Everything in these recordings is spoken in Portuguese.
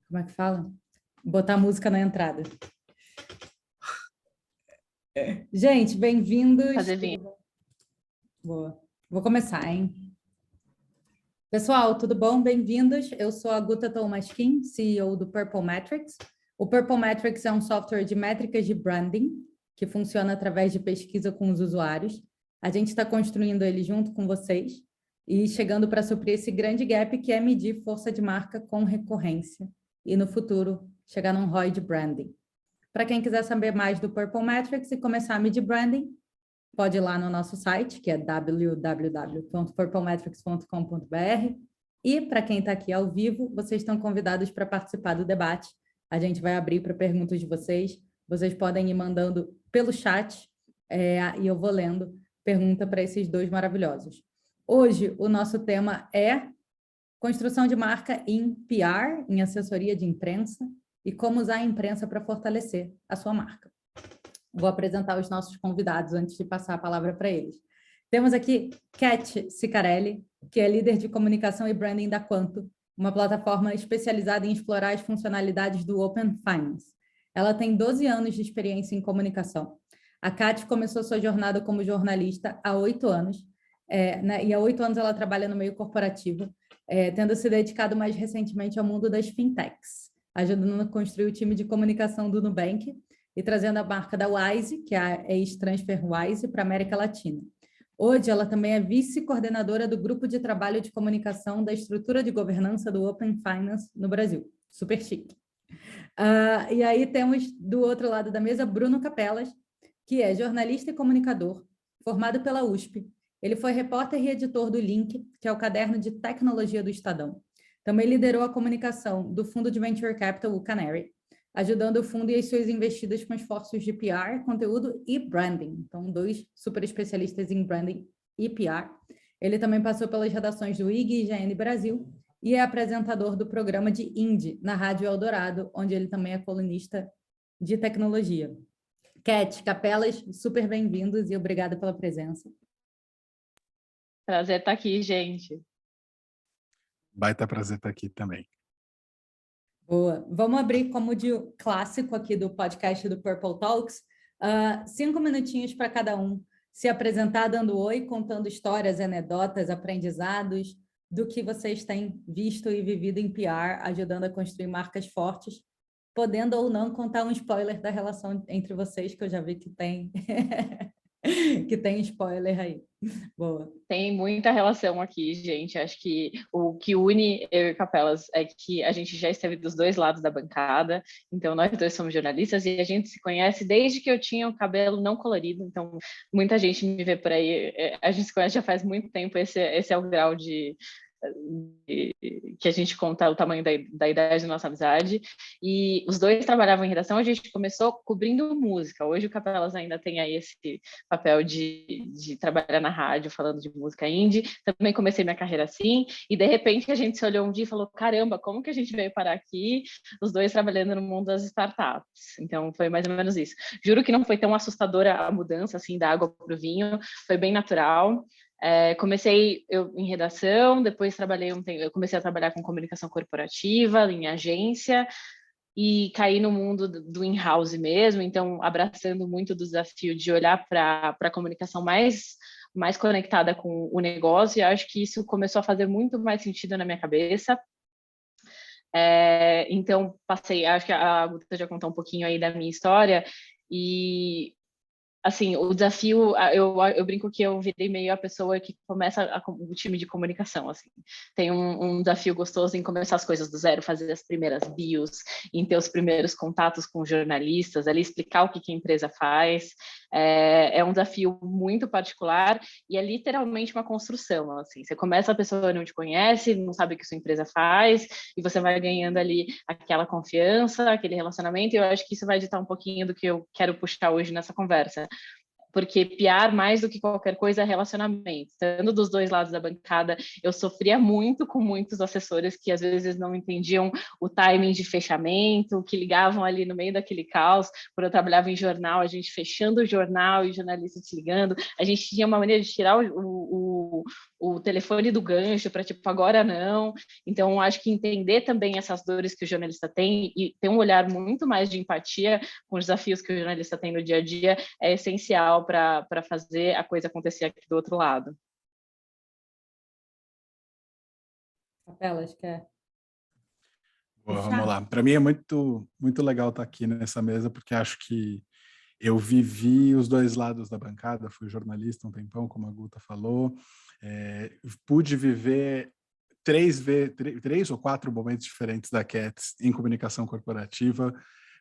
Como é que fala? Botar música na entrada. Gente, bem-vindos. Fazer vinho. Boa. Vou começar, hein? Pessoal, tudo bom? Bem-vindos. Eu sou a Guta Tolmasquim, CEO do Purple Metrics. O Purple Metrics é um software de métricas de branding que funciona através de pesquisa com os usuários. A gente está construindo ele junto com vocês e chegando para suprir esse grande gap que é medir força de marca com recorrência e, no futuro, chegar num ROI de branding. Para quem quiser saber mais do Purple Metrics e começar a medir branding, pode ir lá no nosso site, que é www.purplemetrics.com.br. E para quem está aqui ao vivo, vocês estão convidados para participar do debate. A gente vai abrir para perguntas de vocês. Vocês podem ir mandando pelo chat e eu vou lendo pergunta para esses dois maravilhosos. Hoje, o nosso tema é construção de marca em PR, em assessoria de imprensa, e como usar a imprensa para fortalecer a sua marca. Vou apresentar os nossos convidados antes de passar a palavra para eles. Temos aqui Cat Cicarelli, que é líder de comunicação e branding da Quanto, uma plataforma especializada em explorar as funcionalidades do Open Finance. Ela tem 12 anos de experiência em comunicação. A Cat começou sua jornada como jornalista há 8 anos, e há 8 anos ela trabalha no meio corporativo, tendo se dedicado mais recentemente ao mundo das fintechs, ajudando a construir o time de comunicação do Nubank e trazendo a marca da Wise, que é a ex-TransferWise, para a América Latina. Hoje, ela também é vice-coordenadora do Grupo de Trabalho de Comunicação da Estrutura de Governança do Open Finance no Brasil. Super chique. E aí temos, do outro lado da mesa, Bruno Capelas, que é jornalista e comunicador, formado pela USP. Ele foi repórter e editor do Link, que é o caderno de tecnologia do Estadão. Também liderou a comunicação do fundo de Venture Capital, o Canary, ajudando o fundo e as suas investidas com esforços de PR, conteúdo e branding. Então, 2 super especialistas em branding e PR. Ele também passou pelas redações do IG e IGN Brasil e é apresentador do programa de Indie na Rádio Eldorado, onde ele também é colunista de tecnologia. Cat, Capelas, super bem-vindos e obrigada pela presença. Prazer estar aqui, gente. Baita prazer estar aqui também. Boa. Vamos abrir como de clássico aqui do podcast do Purple Talks. 5 minutinhos para cada um se apresentar, dando oi, contando histórias, anedotas, aprendizados do que vocês têm visto e vivido em PR, ajudando a construir marcas fortes, podendo ou não contar um spoiler da relação entre vocês, que eu já vi que tem, que tem spoiler aí. Boa. Tem muita relação aqui, gente. Acho que o que une eu e Capelas é que a gente já esteve dos dois lados da bancada, então nós dois somos jornalistas e a gente se conhece desde que eu tinha o cabelo não colorido, então muita gente me vê por aí, a gente se conhece já faz muito tempo, esse é o grau de que a gente conta o tamanho da idade da nossa amizade, e os dois trabalhavam em redação. A gente começou cobrindo música. Hoje o Capelas ainda tem aí esse papel de trabalhar na rádio falando de música indie. Também comecei minha carreira assim, e de repente a gente se olhou um dia e falou, caramba, como que a gente veio parar aqui, os dois trabalhando no mundo das startups? Então foi mais ou menos isso. Juro que não foi tão assustadora a mudança assim da água para o vinho, foi bem natural. Comecei em redação, depois eu comecei a trabalhar com comunicação corporativa, em agência, e caí no mundo do in-house mesmo, então abraçando muito o desafio de olhar para a comunicação mais conectada com o negócio, e acho que isso começou a fazer muito mais sentido na minha cabeça. Então passei, acho que a Guta já contou um pouquinho aí da minha história, e assim, o desafio, eu brinco que eu virei meio a pessoa que começa o time de comunicação, assim. Tem um desafio gostoso em começar as coisas do zero, fazer as primeiras bios, em ter os primeiros contatos com jornalistas, ali explicar o que a empresa faz. É um desafio muito particular e é literalmente uma construção, assim. Você começa, a pessoa não te conhece, não sabe o que sua empresa faz, e você vai ganhando ali aquela confiança, aquele relacionamento, e eu acho que isso vai ditar um pouquinho do que eu quero puxar hoje nessa conversa. Porque PR, mais do que qualquer coisa, é relacionamento. Estando dos dois lados da bancada, eu sofria muito com muitos assessores que às vezes não entendiam o timing de fechamento, que ligavam ali no meio daquele caos. Quando eu trabalhava em jornal, a gente fechando o jornal e o jornalista te ligando, a gente tinha uma maneira de tirar o telefone do gancho para, tipo, agora não. Então, acho que entender também essas dores que o jornalista tem e ter um olhar muito mais de empatia com os desafios que o jornalista tem no dia a dia é essencial para fazer a coisa acontecer aqui do outro lado. Capelas, quer Boa, puxar? vamos lá. Para mim é muito, muito legal estar aqui nessa mesa, porque acho que eu vivi os dois lados da bancada, fui jornalista um tempão, como a Guta falou, pude viver três ou quatro momentos diferentes da Cats em comunicação corporativa.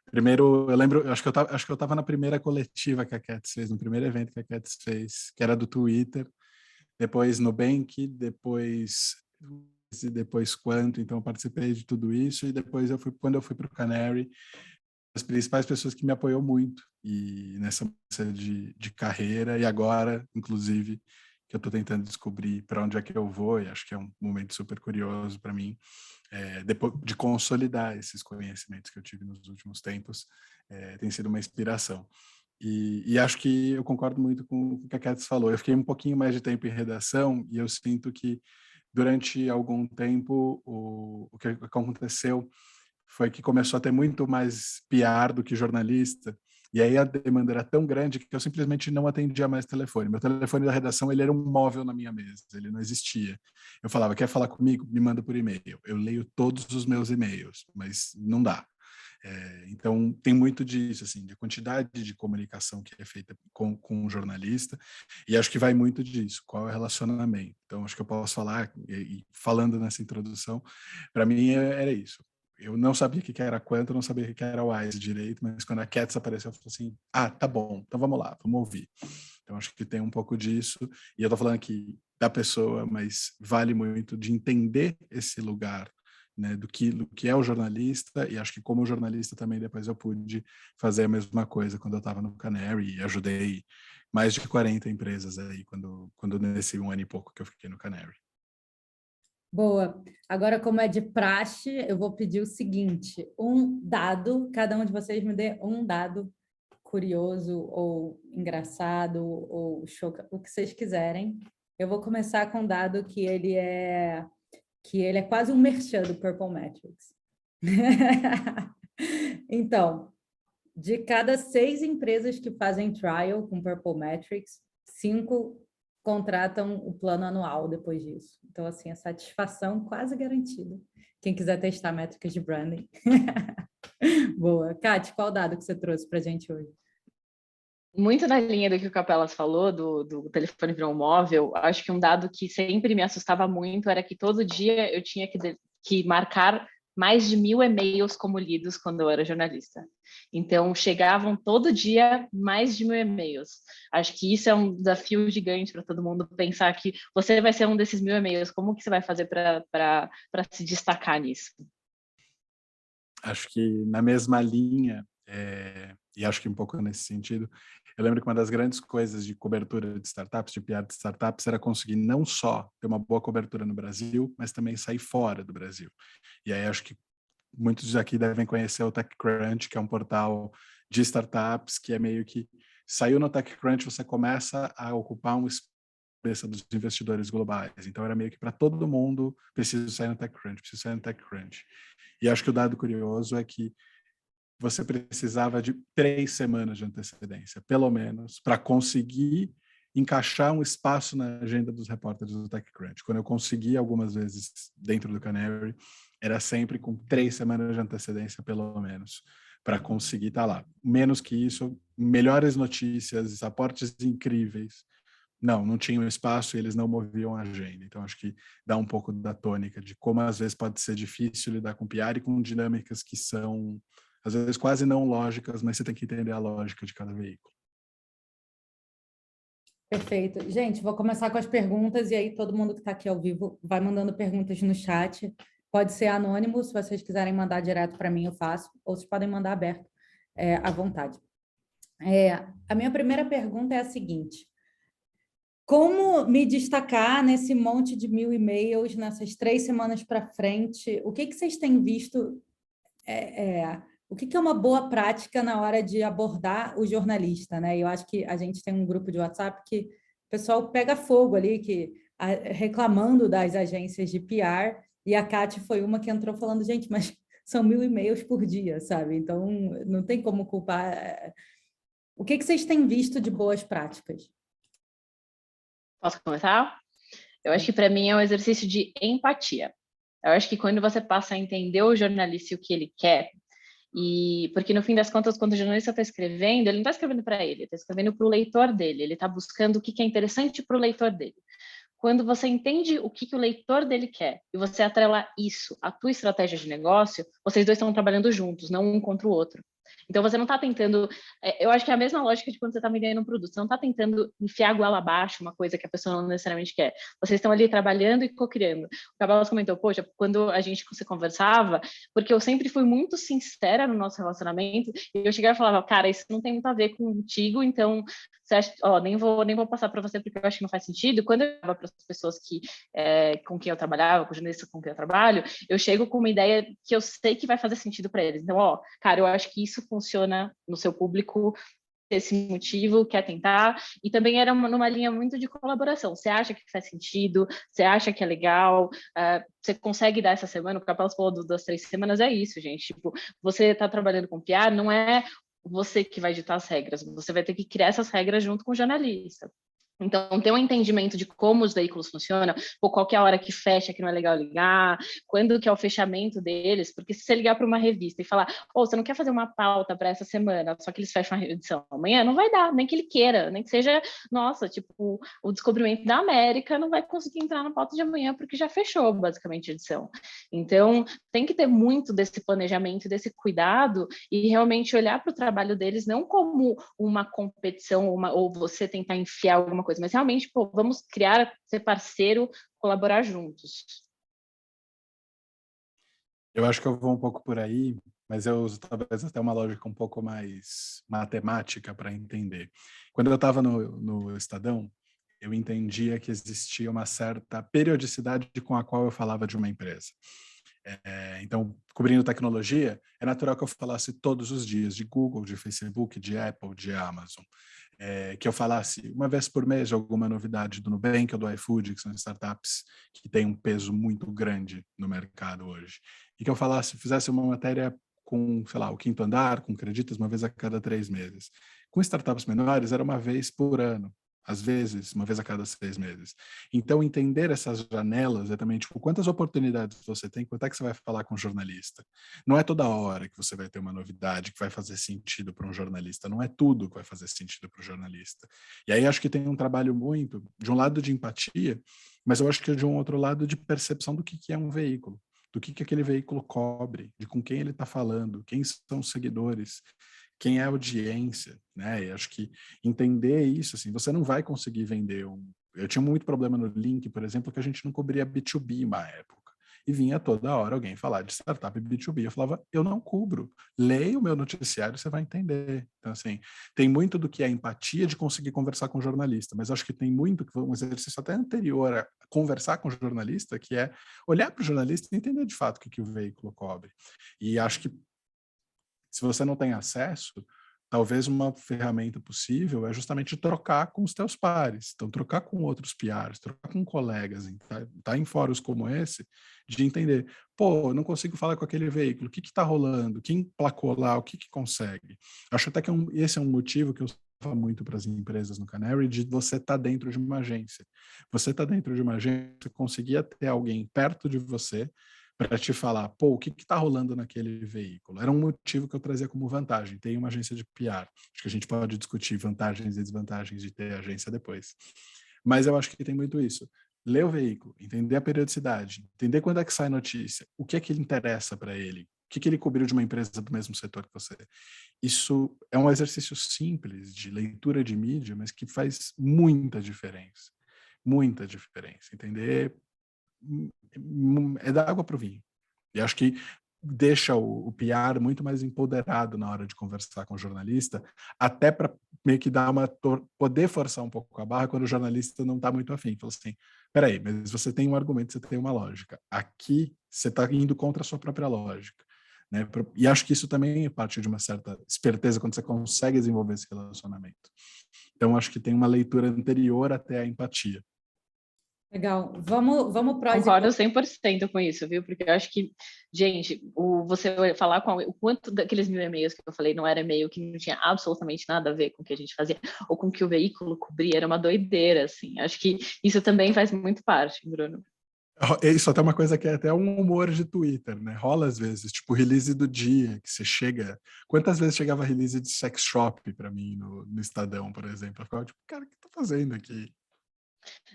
Primeiro, eu lembro, acho que eu estava na primeira coletiva que a Cats fez, no primeiro evento que a Cats fez, que era do Twitter, depois Nubank, depois Quanto, então eu participei de tudo isso, e depois quando eu fui para o Canary, as principais pessoas que me apoiou muito e nessa mudança de carreira, e agora, inclusive, que eu estou tentando descobrir para onde é que eu vou, e acho que é um momento super curioso para mim, depois de consolidar esses conhecimentos que eu tive nos últimos tempos, tem sido uma inspiração. E acho que eu concordo muito com o que a Cats falou. Eu fiquei um pouquinho mais de tempo em redação e eu sinto que durante algum tempo o que aconteceu foi que começou a ter muito mais PR do que jornalista, e aí a demanda era tão grande que eu simplesmente não atendia mais telefone. Meu telefone da redação, ele era um móvel na minha mesa, ele não existia. Eu falava, quer falar comigo? Me manda por e-mail. Eu leio todos os meus e-mails, mas não dá. Então, tem muito disso, assim, de quantidade de comunicação que é feita com um jornalista, e acho que vai muito disso, qual é o relacionamento. Então, acho que eu posso falar, e falando nessa introdução, para mim era isso. Eu não sabia o que era Quanto, não sabia o que era Wise direito, mas quando a Cats apareceu, eu falei assim, tá bom, então vamos lá, vamos ouvir. Então, acho que tem um pouco disso, e eu tô falando aqui da pessoa, mas vale muito de entender esse lugar, né, do que é o jornalista, e acho que como jornalista também depois eu pude fazer a mesma coisa quando eu estava no Canary, e ajudei mais de 40 empresas aí, quando nesse 1 ano e pouco que eu fiquei no Canary. Boa. Agora, como é de praxe, eu vou pedir o seguinte: um dado, cada um de vocês me dê um dado curioso ou engraçado ou chocante, o que vocês quiserem. Eu vou começar com um dado que ele é quase um merchan do Purple Metrics. Então, de cada 6 empresas que fazem trial com Purple Metrics, 5 contratam o plano anual depois disso. Então, assim, a satisfação quase garantida. Quem quiser testar métricas de branding. Boa. Kate, qual dado que você trouxe para a gente hoje? Muito na linha do que o Capelas falou, do telefone virou um móvel, acho que um dado que sempre me assustava muito era que todo dia eu tinha que marcar mais de 1.000 e-mails como lidos quando eu era jornalista. Então, chegavam todo dia mais de 1.000 e-mails. Acho que isso é um desafio gigante para todo mundo pensar que você vai ser um desses 1.000 e-mails. Como que você vai fazer para se destacar nisso? Acho que na mesma linha, e acho que um pouco nesse sentido, eu lembro que uma das grandes coisas de cobertura de startups, de PR de startups, era conseguir não só ter uma boa cobertura no Brasil, mas também sair fora do Brasil. E aí acho que muitos aqui devem conhecer o TechCrunch, que é um portal de startups, que é meio que saiu no TechCrunch, você começa a ocupar um espaço dos investidores globais. Então era meio que para todo mundo, preciso sair no TechCrunch, preciso sair no TechCrunch. E acho que o dado curioso é que você precisava de 3 semanas de antecedência, pelo menos, para conseguir encaixar um espaço na agenda dos repórteres do TechCrunch. Quando eu consegui algumas vezes dentro do Canary, era sempre com 3 semanas de antecedência, pelo menos, para conseguir estar lá. Menos que isso, melhores notícias, aportes incríveis. Não tinham espaço e eles não moviam a agenda. Então, acho que dá um pouco da tônica de como, às vezes, pode ser difícil lidar com PR e com dinâmicas que são, às vezes, quase não lógicas, mas você tem que entender a lógica de cada veículo. Perfeito. Gente, vou começar com as perguntas e aí todo mundo que está aqui ao vivo vai mandando perguntas no chat. Pode ser anônimo, se vocês quiserem mandar direto para mim, eu faço, ou vocês podem mandar aberto, à vontade. A minha primeira pergunta é a seguinte: como me destacar nesse monte de 1.000 e-mails, nessas 3 semanas para frente? O que vocês têm visto? O que é uma boa prática na hora de abordar o jornalista, né? Eu acho que a gente tem um grupo de WhatsApp que o pessoal pega fogo ali, que reclamando das agências de PR, e a Kate foi uma que entrou falando, gente, mas são 1.000 e-mails por dia, sabe? Então, não tem como culpar. O que vocês têm visto de boas práticas? Posso começar? Eu acho que para mim é um exercício de empatia. Eu acho que quando você passa a entender o jornalista e o que ele quer, porque no fim das contas, quando o jornalista está escrevendo, ele não está escrevendo para ele está escrevendo para o leitor dele, ele está buscando o que é interessante para o leitor dele. Quando você entende o que o leitor dele quer e você atrela isso à tua estratégia de negócio, vocês dois estão trabalhando juntos, não um contra o outro. Então, você não está tentando... Eu acho que é a mesma lógica de quando você está vendendo um produto. Você não está tentando enfiar a goela abaixo, uma coisa que a pessoa não necessariamente quer. Vocês estão ali trabalhando e co-criando. O Cabalas comentou, poxa, quando a gente se conversava, porque eu sempre fui muito sincera no nosso relacionamento, e eu chegava e falava, cara, isso não tem muito a ver contigo, então... Você acha, nem vou passar para você porque eu acho que não faz sentido. Quando eu estava para as pessoas com quem eu trabalhava, com os jornalistas com quem eu trabalho, eu chego com uma ideia que eu sei que vai fazer sentido para eles. Então, cara, eu acho que isso funciona no seu público, esse motivo, quer tentar, e também era numa linha muito de colaboração. Você acha que faz sentido? Você acha que é legal? Você consegue dar essa semana? O Capelas falou das 3 semanas, é isso, gente. Tipo, você está trabalhando com PR, não é você que vai ditar as regras, você vai ter que criar essas regras junto com o jornalista. Então, ter um entendimento de como os veículos funcionam, ou qual que é a hora que fecha, que não é legal ligar, quando que é o fechamento deles, porque se você ligar para uma revista e falar, você não quer fazer uma pauta para essa semana, só que eles fecham a edição amanhã, não vai dar, nem que ele queira, nem que seja, nossa, tipo, o descobrimento da América não vai conseguir entrar na pauta de amanhã, porque já fechou, basicamente, a edição. Então, tem que ter muito desse planejamento, desse cuidado, e realmente olhar para o trabalho deles não como uma competição, ou você tentar enfiar alguma coisa, mas realmente, vamos criar, ser parceiro, colaborar juntos. Eu acho que eu vou um pouco por aí, mas eu uso talvez até uma lógica um pouco mais matemática para entender. Quando eu estava no Estadão, eu entendia que existia uma certa periodicidade com a qual eu falava de uma empresa. Então, cobrindo tecnologia, é natural que eu falasse todos os dias de Google, de Facebook, de Apple, de Amazon. Que eu falasse uma vez por mês de alguma novidade do Nubank ou do iFood, que são startups que têm um peso muito grande no mercado hoje. E que eu fizesse uma matéria com, sei lá, o Quinto Andar, com Creditas, uma vez a cada 3 meses. Com startups menores, era uma vez por ano. Às vezes, uma vez a cada 6 meses. Então, entender essas janelas é também, tipo, quantas oportunidades você tem, quanto é que você vai falar com um jornalista. Não é toda hora que você vai ter uma novidade que vai fazer sentido para um jornalista, não é tudo que vai fazer sentido para o jornalista. E aí acho que tem um trabalho muito, de um lado de empatia, mas eu acho que de um outro lado de percepção do que é um veículo, do que aquele veículo cobre, de com quem ele está falando, quem são os seguidores, quem é a audiência, né? E acho que entender isso, assim, você não vai conseguir vender Eu tinha muito problema no Link, por exemplo, que a gente não cobria B2B uma época. E vinha toda hora alguém falar de startup B2B. Eu falava, eu não cubro. Leia o meu noticiário, você vai entender. Então, assim, tem muito do que é empatia de conseguir conversar com o jornalista, mas acho que tem muito, que um exercício até anterior a conversar com o jornalista, que é olhar para o jornalista e entender de fato o que o veículo cobre. E acho que se você não tem acesso, talvez uma ferramenta possível é justamente trocar com os teus pares, então trocar com outros PRs, trocar com colegas, tá em fóruns como esse, de entender, não consigo falar com aquele veículo, o que está rolando, quem placou lá, o que consegue. Acho até que esse é um motivo que eu falo muito para as empresas no Canary, de você estar dentro de uma agência. Você está dentro de uma agência, conseguia ter alguém perto de você para te falar, o que está rolando naquele veículo. Era um motivo que eu trazia como vantagem. Tem uma agência de PR. Acho que a gente pode discutir vantagens e desvantagens de ter agência depois. Mas eu acho que tem muito isso. Ler o veículo, entender a periodicidade, entender quando é que sai notícia, o que é que interessa para ele, o que ele cobriu de uma empresa do mesmo setor que você. Isso é um exercício simples de leitura de mídia, mas que faz muita diferença. Muita diferença. Entender é da água para o vinho. E acho que deixa o PR muito mais empoderado na hora de conversar com o jornalista, até para meio que dar poder forçar um pouco a barra quando o jornalista não está muito afim. Fala assim, peraí, mas você tem um argumento, você tem uma lógica. Aqui você está indo contra a sua própria lógica. Né? E acho que isso também é parte de uma certa esperteza quando você consegue desenvolver esse relacionamento. Então, acho que tem uma leitura anterior até a empatia. Legal. Vamos prós e Concordo contras. 100% com isso, viu? Porque eu acho que, gente, você falar com o quanto daqueles 1000 e-mails que eu falei não era e-mail que não tinha absolutamente nada a ver com o que a gente fazia, ou com o que o veículo cobria, era uma doideira, assim. Acho que isso também faz muito parte, Bruno. Isso até uma coisa que é até um humor de Twitter, né? Rola às vezes, tipo release do dia, que você chega... Quantas vezes chegava release de sex shop para mim no Estadão, por exemplo? Eu ficava tipo, cara, o que tá fazendo aqui?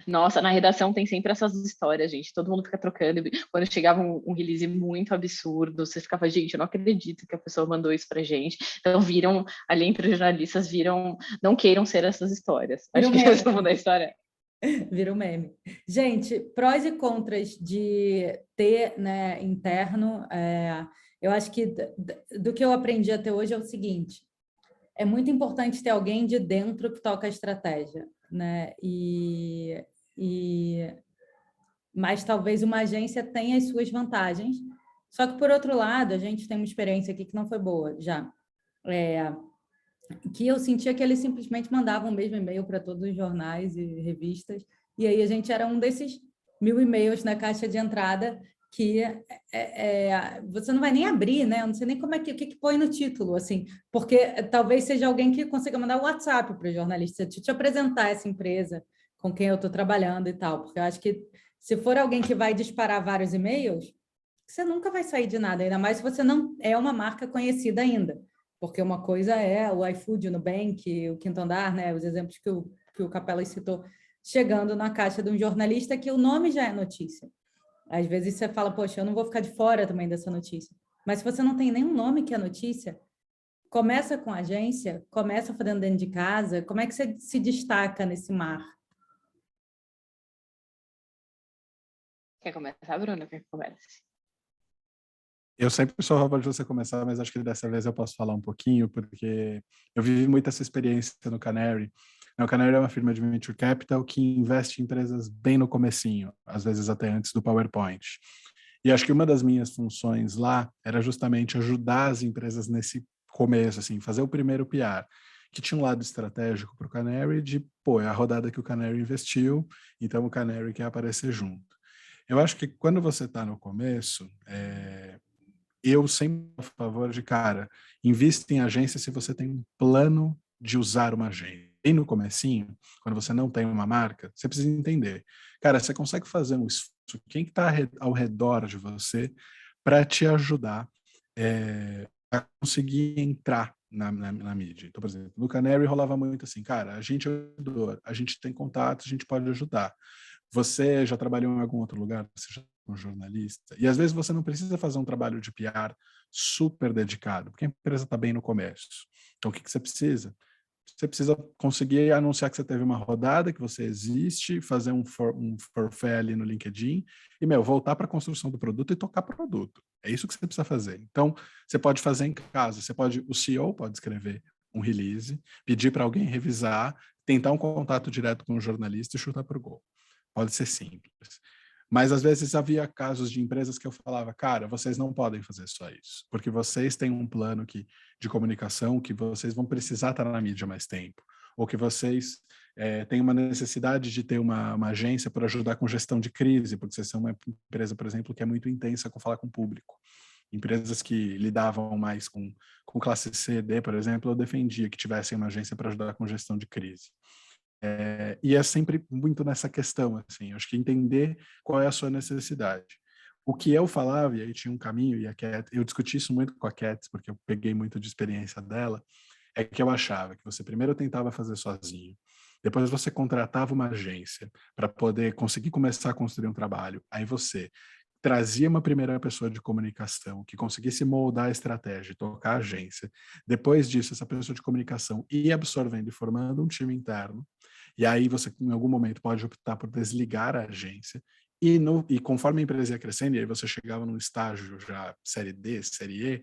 Nossa, na redação tem sempre essas histórias, gente. Todo mundo fica trocando. Quando chegava um release muito absurdo, você ficava, gente, eu não acredito que a pessoa mandou isso pra gente. Então viram, ali entre os jornalistas, viram, não queiram ser essas histórias. Vira Acho um que meme. resumo da história. Vira um meme. Gente, prós e contras de ter, né, interno, eu acho que do que eu aprendi até hoje é o seguinte: é muito importante ter alguém de dentro que toca a estratégia, né? Mas talvez uma agência tenha as suas vantagens. Só que, por outro lado, a gente tem uma experiência aqui que não foi boa já. Que eu sentia que eles simplesmente mandavam o mesmo e-mail para todos os jornais e revistas, e aí a gente era um desses 1000 e-mails na caixa de entrada que você não vai nem abrir, né? Eu não sei nem como o que põe no título, assim, porque talvez seja alguém que consiga mandar o WhatsApp para o jornalista, te apresentar essa empresa com quem eu estou trabalhando e tal, porque eu acho que se for alguém que vai disparar vários e-mails, você nunca vai sair de nada, ainda mais se você não é uma marca conhecida ainda. Porque uma coisa é o iFood, o Nubank, o Quinto Andar, né? Os exemplos que o Capellas citou, chegando na caixa de um jornalista que o nome já é notícia. Às vezes você fala, poxa, eu não vou ficar de fora também dessa notícia. Mas se você não tem nenhum nome que é notícia, começa com a agência, começa fazendo dentro de casa, como é que você se destaca nesse mar? Quer começar, Bruno? Quer que comece? Eu sempre sou a favor de você começar, mas acho que dessa vez eu posso falar um pouquinho, porque eu vivi muito essa experiência no Canary. O Canary é uma firma de venture capital que investe em empresas bem no comecinho, às vezes até antes do PowerPoint. E acho que uma das minhas funções lá era justamente ajudar as empresas nesse começo, assim, fazer o primeiro PR, que tinha um lado estratégico para o Canary de, pô, é a rodada que o Canary investiu, então o Canary quer aparecer junto. Eu acho que quando você está no começo, eu sempre sou a favor de, cara, invista em agência se você tem um plano de usar uma agência. E no comecinho, quando você não tem uma marca, você precisa entender. Cara, você consegue fazer um esforço, quem que está ao redor de você para te ajudar a conseguir entrar na mídia. Então, por exemplo, no Canary rolava muito assim, cara, a gente é ajudador, a gente tem contato, a gente pode ajudar. Você já trabalhou em algum outro lugar? Você já é um jornalista? E às vezes você não precisa fazer um trabalho de PR super dedicado, porque a empresa está bem no começo. Então, o que você precisa? Você precisa conseguir anunciar que você teve uma rodada, que você existe, fazer um forfait ali no LinkedIn e, voltar para a construção do produto e tocar produto. É isso que você precisa fazer. Então, você pode fazer em casa. O CEO pode escrever um release, pedir para alguém revisar, tentar um contato direto com o jornalista e chutar para o gol. Pode ser simples. Mas às vezes havia casos de empresas que eu falava, cara, vocês não podem fazer só isso, porque vocês têm um plano de comunicação que vocês vão precisar estar na mídia mais tempo, ou que vocês têm uma necessidade de ter uma agência para ajudar com gestão de crise, porque vocês são uma empresa, por exemplo, que é muito intensa com falar com o público. Empresas que lidavam mais com classe C, D, por exemplo, eu defendia que tivessem uma agência para ajudar com gestão de crise. E é sempre muito nessa questão, assim, acho que entender qual é a sua necessidade. O que eu falava, e aí tinha um caminho, e a Cat, eu discuti isso muito com a Cat, porque eu peguei muito de experiência dela, é que eu achava que você primeiro tentava fazer sozinho, depois você contratava uma agência para poder conseguir começar a construir um trabalho, aí você trazia uma primeira pessoa de comunicação que conseguisse moldar a estratégia, tocar a agência. Depois disso, essa pessoa de comunicação ia absorvendo e formando um time interno. E aí você, em algum momento, pode optar por desligar a agência. E conforme a empresa ia crescendo, e aí você chegava num estágio já série D, série E,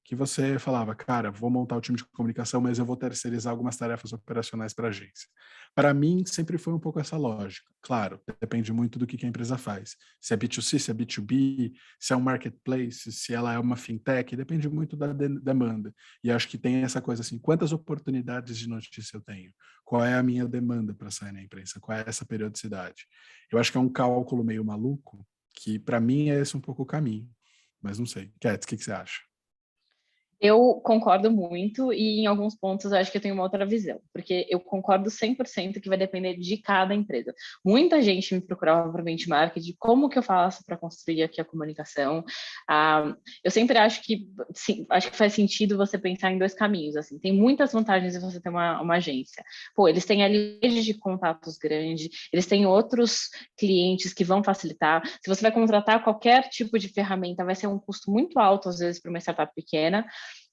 que você falava, cara, vou montar o time de comunicação, mas eu vou terceirizar algumas tarefas operacionais para a agência. Para mim, sempre foi um pouco essa lógica. Claro, depende muito do que a empresa faz. Se é B2C, se é B2B, se é um marketplace, se ela é uma fintech, depende muito da demanda. E acho que tem essa coisa assim, quantas oportunidades de notícia eu tenho? Qual é a minha demanda para sair na imprensa? Qual é essa periodicidade? Eu acho que é um cálculo meio maluco, que para mim é esse um pouco o caminho. Mas não sei. Kat, o que você acha? Eu concordo muito e em alguns pontos eu acho que eu tenho uma outra visão, porque eu concordo 100% que vai depender de cada empresa. Muita gente me procurava para benchmark de como que eu faço para construir aqui a comunicação. Eu sempre acho que, sim, acho que faz sentido você pensar em dois caminhos, assim. Tem muitas vantagens de você ter uma agência. Pô, eles têm ali rede de contatos grande, eles têm outros clientes que vão facilitar. Se você vai contratar qualquer tipo de ferramenta, vai ser um custo muito alto, às vezes, para uma startup pequena.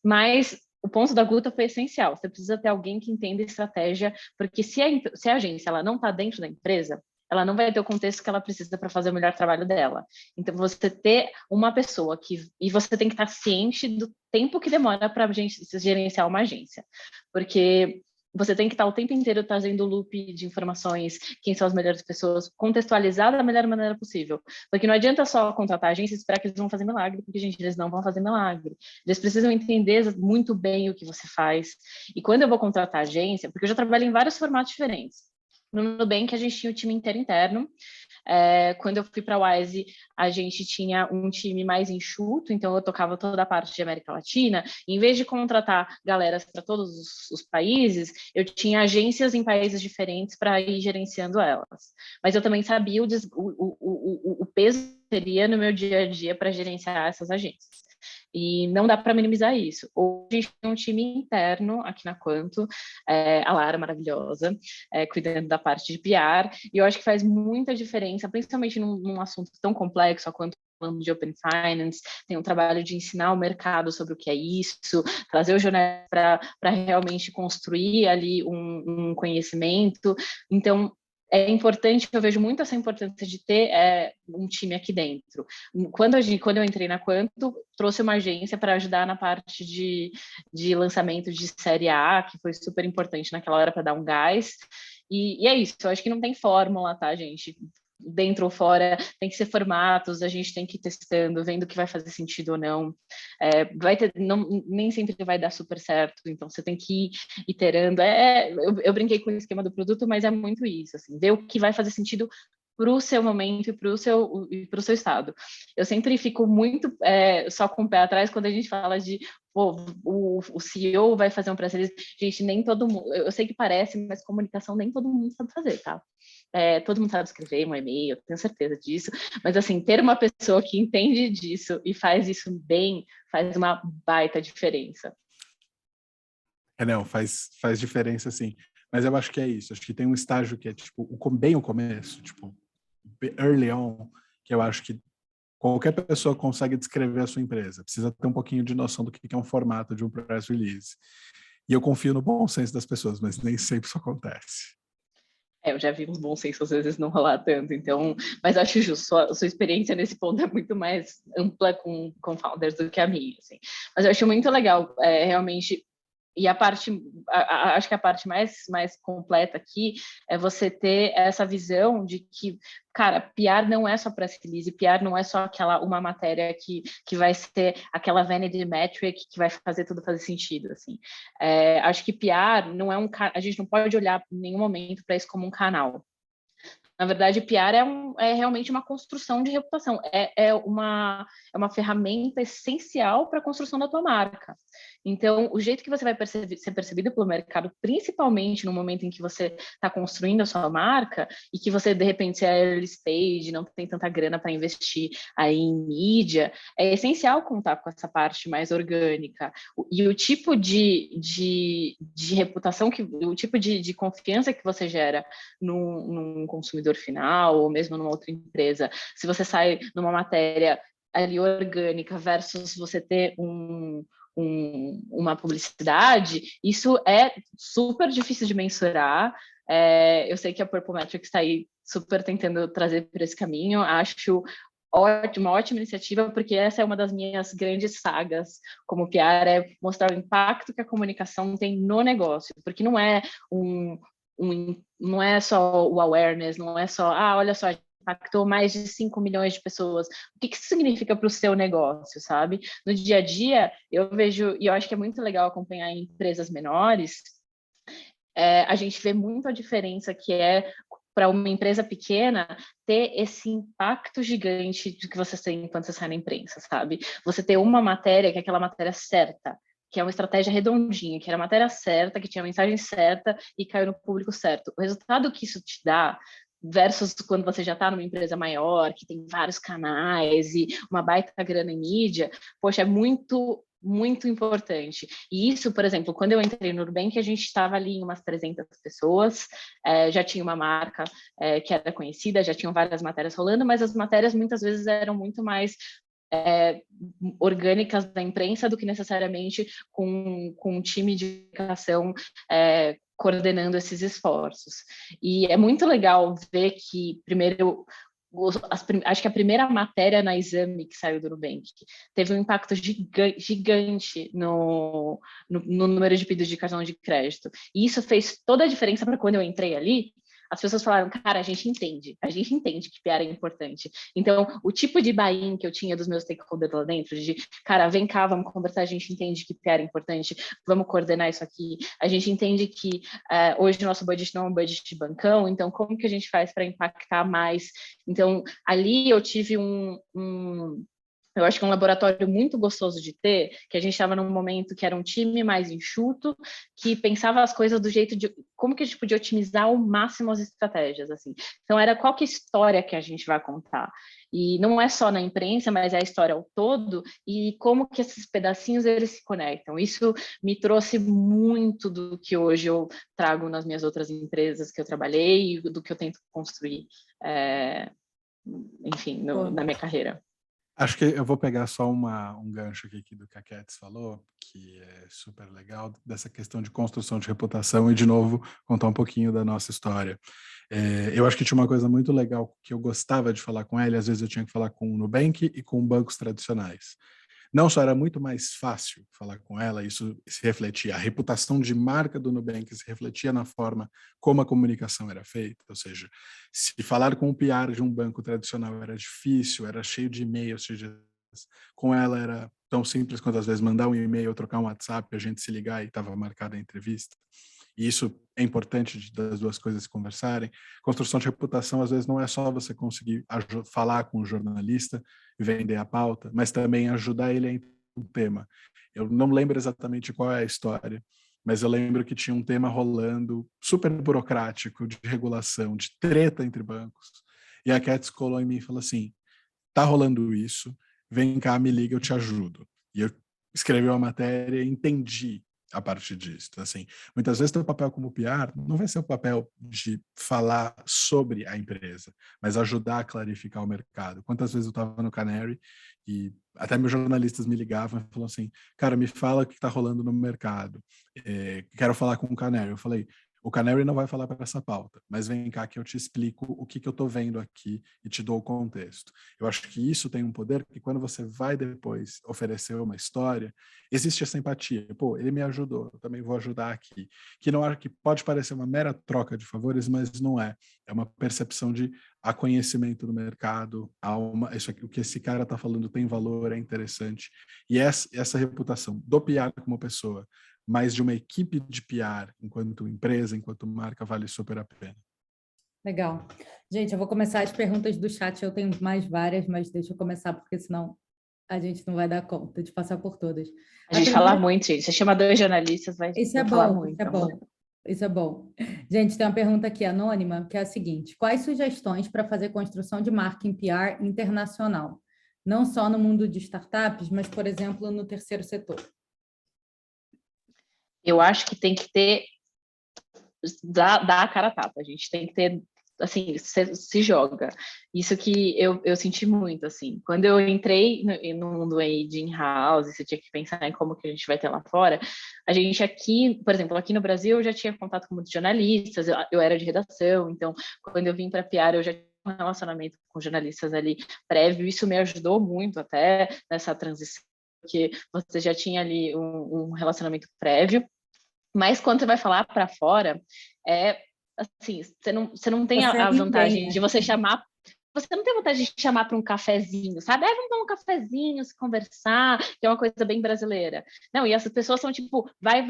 Mas o ponto da Guta foi essencial. Você precisa ter alguém que entenda estratégia, porque se a agência ela não está dentro da empresa, ela não vai ter o contexto que ela precisa para fazer o melhor trabalho dela. Então, você ter uma pessoa e você tem que estar ciente do tempo que demora para a gente gerenciar uma agência. Porque você tem que estar o tempo inteiro trazendo loop de informações, quem são as melhores pessoas, contextualizar da melhor maneira possível. Porque não adianta só contratar agência e esperar que eles vão fazer milagre, porque, gente, eles não vão fazer milagre. Eles precisam entender muito bem o que você faz. E quando eu vou contratar agência, porque eu já trabalho em vários formatos diferentes. No Nubank, a gente tinha o time inteiro interno. Quando eu fui para a Wise, a gente tinha um time mais enxuto, então eu tocava toda a parte de América Latina. Em vez de contratar galeras para todos os países, eu tinha agências em países diferentes para ir gerenciando elas. Mas eu também sabia o peso que teria no meu dia a dia para gerenciar essas agências. E não dá para minimizar isso. Hoje a gente tem um time interno aqui na Quanto, a Lara maravilhosa, cuidando da parte de PR, e eu acho que faz muita diferença, principalmente num assunto tão complexo quanto falando de Open Finance, tem um trabalho de ensinar o mercado sobre o que é isso, trazer o jornal para realmente construir ali um conhecimento. Então, é importante, eu vejo muito essa importância de ter um time aqui dentro. Quando eu entrei na Quanto, trouxe uma agência para ajudar na parte de lançamento de série A, que foi super importante naquela hora para dar um gás. E é isso, eu acho que não tem fórmula, tá, gente? Dentro ou fora, tem que ser formatos, a gente tem que ir testando, vendo o que vai fazer sentido ou não. Nem sempre vai dar super certo, então você tem que ir iterando. Eu brinquei com o esquema do produto, mas é muito isso, assim, ver o que vai fazer sentido para o seu momento e para o seu estado. Eu sempre fico muito só com o pé atrás quando a gente fala de o CEO vai fazer um press release. Gente, nem todo mundo, eu sei que parece, mas comunicação nem todo mundo sabe fazer, tá? Todo mundo sabe escrever um e-mail, tenho certeza disso, mas assim, ter uma pessoa que entende disso e faz isso bem, faz uma baita diferença. Não, faz diferença sim. Mas eu acho que é isso. Acho que tem um estágio que é tipo bem o começo, tipo early on, que eu acho que qualquer pessoa consegue descrever a sua empresa. Precisa ter um pouquinho de noção do que é um formato de um press release. E eu confio no bom senso das pessoas, mas nem sempre isso acontece. Eu já vi uns bons sensos às vezes não rolar tanto, então, mas acho justo, sua experiência nesse ponto é muito mais ampla com founders do que a minha, assim. Mas eu acho muito legal, realmente. E acho que a parte mais completa aqui é você ter essa visão de que, cara, PR não é só press release, PR não é só uma matéria que vai ser aquela vanity metric que vai fazer tudo fazer sentido, assim. Acho que PR não é a gente não pode olhar em nenhum momento para isso como um canal. Na verdade, PR é realmente uma construção de reputação, é uma ferramenta essencial para a construção da tua marca. Então, o jeito que você vai ser percebido pelo mercado, principalmente no momento em que você está construindo a sua marca e que você, de repente, é early stage, não tem tanta grana para investir aí em mídia, é essencial contar com essa parte mais orgânica. E o tipo de reputação, o tipo de confiança que você gera num consumidor final ou mesmo numa outra empresa, se você sai numa matéria ali orgânica versus você ter uma publicidade, isso é super difícil de mensurar. Eu sei que a Purple Metrics está aí super tentando trazer por esse caminho, acho ótima, ótima iniciativa, porque essa é uma das minhas grandes sagas como PR, é mostrar o impacto que a comunicação tem no negócio, porque não é não é só o awareness, não é só, olha só, impactou mais de 5 milhões de pessoas. O que isso significa para o seu negócio, sabe? No dia a dia, eu vejo, e eu acho que é muito legal acompanhar em empresas menores, a gente vê muito a diferença que é para uma empresa pequena ter esse impacto gigante de que você tem quando você sai na imprensa, sabe? Você ter uma matéria que é aquela matéria certa, que é uma estratégia redondinha, que era a matéria certa, que tinha a mensagem certa e caiu no público certo. O resultado que isso te dá versus quando você já está numa empresa maior, que tem vários canais e uma baita grana em mídia, poxa, é muito importante. E isso, por exemplo, quando eu entrei no Nubank, a gente estava ali em umas 300 pessoas, já tinha uma marca que era conhecida, já tinham várias matérias rolando, mas as matérias muitas vezes eram muito mais orgânicas da imprensa do que necessariamente com um time de comunicação coordenando esses esforços. E é muito legal ver que, primeiro, acho que a primeira matéria na Exame que saiu do Nubank teve um impacto gigante no número de pedidos de cartão de crédito. E isso fez toda a diferença para quando eu entrei ali. As pessoas falaram, cara, a gente entende que PR é importante. Então, o tipo de buy-in que eu tinha dos meus stakeholders lá dentro, de, cara, vem cá, vamos conversar, a gente entende que PR é importante, vamos coordenar isso aqui. A gente entende que hoje o nosso budget não é um budget de bancão, então como que a gente faz para impactar mais? Então, ali eu tive eu acho que é um laboratório muito gostoso de ter, que a gente estava num momento que era um time mais enxuto, que pensava as coisas do jeito de como que a gente podia otimizar ao máximo as estratégias, assim. Então, era qual que é a história que a gente vai contar. E não é só na imprensa, mas é a história ao todo e como que esses pedacinhos eles se conectam. Isso me trouxe muito do que hoje eu trago nas minhas outras empresas que eu trabalhei e do que eu tento construir, enfim, na minha carreira. Acho que eu vou pegar só um gancho aqui do que a Cats falou, que é super legal, dessa questão de construção de reputação e, de novo, contar um pouquinho da nossa história. Eu acho que tinha uma coisa muito legal que eu gostava de falar com ela, e às vezes eu tinha que falar com o Nubank e com bancos tradicionais. Não só era muito mais fácil falar com ela, isso se refletia, a reputação de marca do Nubank se refletia na forma como a comunicação era feita, ou seja, se falar com o PR de um banco tradicional era difícil, era cheio de e-mails, com ela era tão simples quanto às vezes mandar um e-mail, trocar um WhatsApp, a gente se ligar e estava marcada a entrevista. E isso é importante das duas coisas se conversarem. Construção de reputação, às vezes, não é só você conseguir falar com o jornalista e vender a pauta, mas também ajudar ele a entender um tema. Eu não lembro exatamente qual é a história, mas eu lembro que tinha um tema rolando super burocrático, de regulação, de treta entre bancos. E a Cats colou em mim e falou assim, tá rolando isso, vem cá, me liga, eu te ajudo. E eu escrevi uma matéria e entendi a partir disso. Assim, muitas vezes o papel como PR não vai ser o papel de falar sobre a empresa, mas ajudar a clarificar o mercado. Quantas vezes eu estava no Canary e até meus jornalistas me ligavam e falavam assim, cara, me fala o que está rolando no mercado. Quero falar com o Canary. Eu falei, o Canary não vai falar para essa pauta, mas vem cá que eu te explico o que eu estou vendo aqui e te dou o contexto. Eu acho que isso tem um poder que quando você vai depois oferecer uma história, existe essa empatia. Pô, ele me ajudou, eu também vou ajudar aqui. Que não acho que pode parecer uma mera troca de favores, mas não é. É uma percepção de conhecimento do mercado, isso aqui, o que esse cara está falando tem valor, é interessante. E essa reputação do PR como pessoa, mas de uma equipe de PR, enquanto empresa, enquanto marca, vale super a pena. Legal. Gente, eu vou começar as perguntas do chat, eu tenho mais várias, mas deixa eu começar, porque senão a gente não vai dar conta de passar por todas. A gente fala muito, gente. Você chama 2 jornalistas, vai falar muito. Isso é bom. Isso é bom. Gente, tem uma pergunta aqui anônima, que é a seguinte: quais sugestões para fazer construção de marca em PR internacional? Não só no mundo de startups, mas, por exemplo, no terceiro setor. Eu acho que tem que ter, dar a cara a tapa, a gente tem que ter, assim, se joga. Isso que eu senti muito, assim. Quando eu entrei no mundo aí de in-house, você tinha que pensar em como que a gente vai ter lá fora, a gente aqui, por exemplo, aqui no Brasil, eu já tinha contato com muitos jornalistas, eu era de redação, então, quando eu vim para PR, eu já um relacionamento com jornalistas ali prévio, isso me ajudou muito até nessa transição, porque você já tinha ali um relacionamento prévio, mas quando você vai falar para fora, assim, você não tem Você é a vantagem ninguém, de né? você chamar. Você não tem vontade de chamar para um cafezinho, sabe? Vamos tomar um cafezinho, se conversar, que é uma coisa bem brasileira. Não, e essas pessoas são tipo, vai,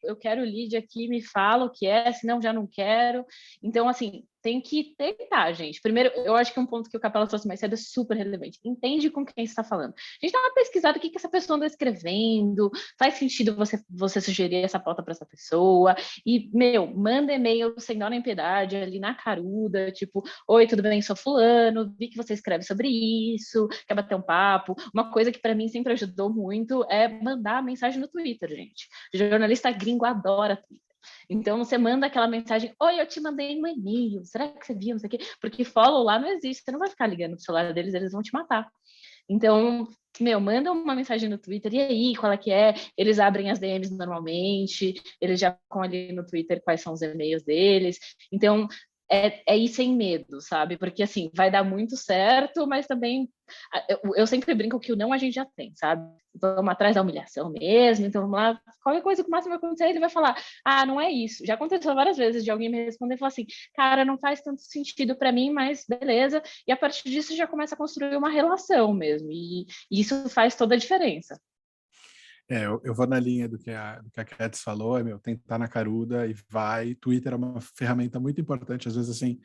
eu quero o lead aqui, me fala o que é, senão já não quero. Então, assim, tem que tentar, gente. Primeiro, eu acho que um ponto que o Capela trouxe mais cedo é super relevante. Entende com quem você está falando. A gente dá uma pesquisada, o que essa pessoa anda escrevendo, faz sentido você sugerir essa pauta para essa pessoa, e, manda e-mail sem dó nem piedade, ali na caruda, tipo, oi, tudo bem? Sou fulano, vi que você escreve sobre isso, quer bater um papo. Uma coisa que para mim sempre ajudou muito é mandar mensagem no Twitter, gente. O jornalista gringo adora Twitter. Então, você manda aquela mensagem, oi, eu te mandei um e-mail, será que você viu? Não sei o quê. Porque follow lá não existe, você não vai ficar ligando pro celular deles, eles vão te matar. Então, manda uma mensagem no Twitter, e aí, qual é que é? Eles abrem as DMs normalmente, eles já ficam ali no Twitter quais são os e-mails deles. Então, é ir sem medo, sabe? Porque, assim, vai dar muito certo, mas também eu sempre brinco que o não a gente já tem, sabe? Vamos atrás da humilhação mesmo, então vamos lá, qualquer coisa que o máximo vai acontecer, ele vai falar, não é isso. Já aconteceu várias vezes de alguém me responder e falar assim, cara, não faz tanto sentido para mim, mas beleza. E a partir disso já começa a construir uma relação mesmo, e isso faz toda a diferença. Eu vou na linha do que a Cats falou, tentar na caruda e vai. Twitter é uma ferramenta muito importante, às vezes, assim,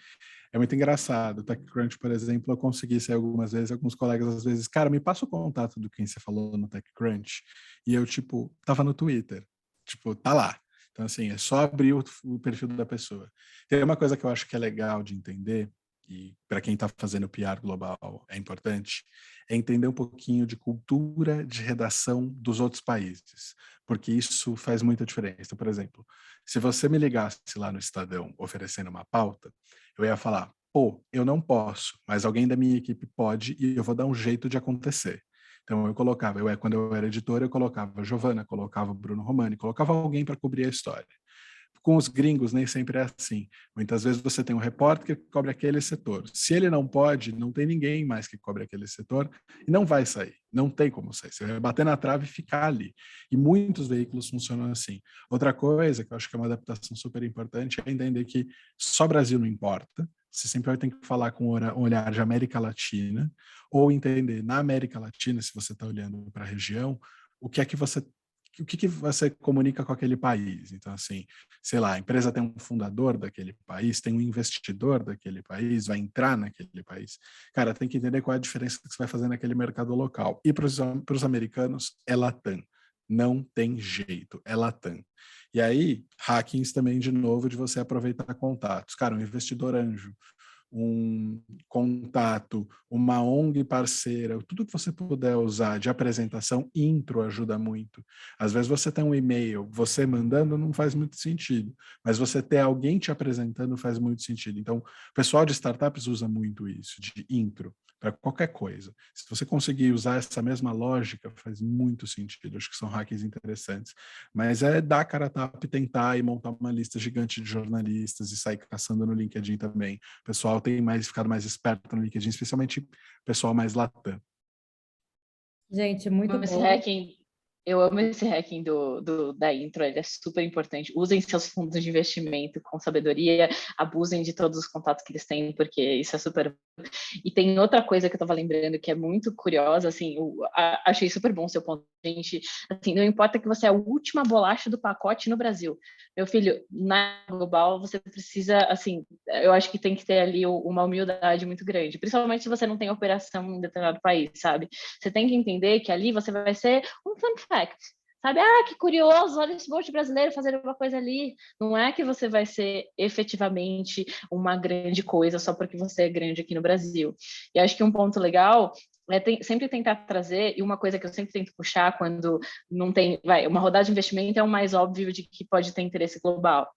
é muito engraçado. O TechCrunch, por exemplo, eu consegui sair algumas vezes, alguns colegas, às vezes, cara, me passa o contato do quem você falou no TechCrunch, e eu, tipo, tava no Twitter, tipo, tá lá. Então, assim, é só abrir o perfil da pessoa. Tem uma coisa que eu acho que é legal de entender, e para quem está fazendo PR global é importante, é entender um pouquinho de cultura de redação dos outros países, porque isso faz muita diferença. Por exemplo, se você me ligasse lá no Estadão oferecendo uma pauta, eu ia falar, pô, eu não posso, mas alguém da minha equipe pode e eu vou dar um jeito de acontecer. Então eu colocava, quando eu era editor, eu colocava a Giovana, colocava o Bruno Romani, colocava alguém para cobrir a história. Com os gringos nem sempre é assim. Muitas vezes você tem um repórter que cobre aquele setor. Se ele não pode, não tem ninguém mais que cobre aquele setor e não vai sair. Não tem como sair. Você vai bater na trave e ficar ali. E muitos veículos funcionam assim. Outra coisa que eu acho que é uma adaptação super importante é entender que só Brasil não importa. Você sempre vai ter que falar com um olhar de América Latina ou entender na América Latina, se você está olhando para a região, o que você comunica com aquele país. Então, assim, sei lá, a empresa tem um fundador daquele país, tem um investidor daquele país, vai entrar naquele país. Cara, tem que entender qual é a diferença que você vai fazer naquele mercado local. E para os americanos, é Latam. Não tem jeito, é Latam. E aí, hackings também, de novo, de você aproveitar contatos. Cara, um investidor anjo, um contato, uma ONG parceira, tudo que você puder usar de apresentação, intro ajuda muito. Às vezes você tem um e-mail, você mandando não faz muito sentido, mas você ter alguém te apresentando faz muito sentido. Então, o pessoal de startups usa muito isso, de intro, para qualquer coisa. Se você conseguir usar essa mesma lógica, faz muito sentido. Acho que são hackers interessantes. Mas é dar a cara a tapa e tentar e montar uma lista gigante de jornalistas e sair caçando no LinkedIn também. O pessoal tem ficado mais esperto no LinkedIn, especialmente o pessoal mais latam. Gente, muito Esse bom. hacking, eu amo esse hacking da intro, ele é super importante. Usem seus fundos de investimento com sabedoria, abusem de todos os contatos que eles têm, porque isso é super. E tem outra coisa que eu estava lembrando que é muito curiosa, assim, achei super bom o seu ponto, gente. Assim, não importa que você é a última bolacha do pacote no Brasil. Meu filho, na global, você precisa, assim, eu acho que tem que ter ali uma humildade muito grande, principalmente se você não tem operação em determinado país, sabe? Você tem que entender que ali você vai ser um fun fact, sabe? Que curioso, olha esse monte brasileiro fazendo uma coisa ali. Não é que você vai ser efetivamente uma grande coisa só porque você é grande aqui no Brasil. E acho que um ponto legal é sempre tentar trazer, e uma coisa que eu sempre tento puxar quando não tem, uma rodada de investimento é o mais óbvio de que pode ter interesse global.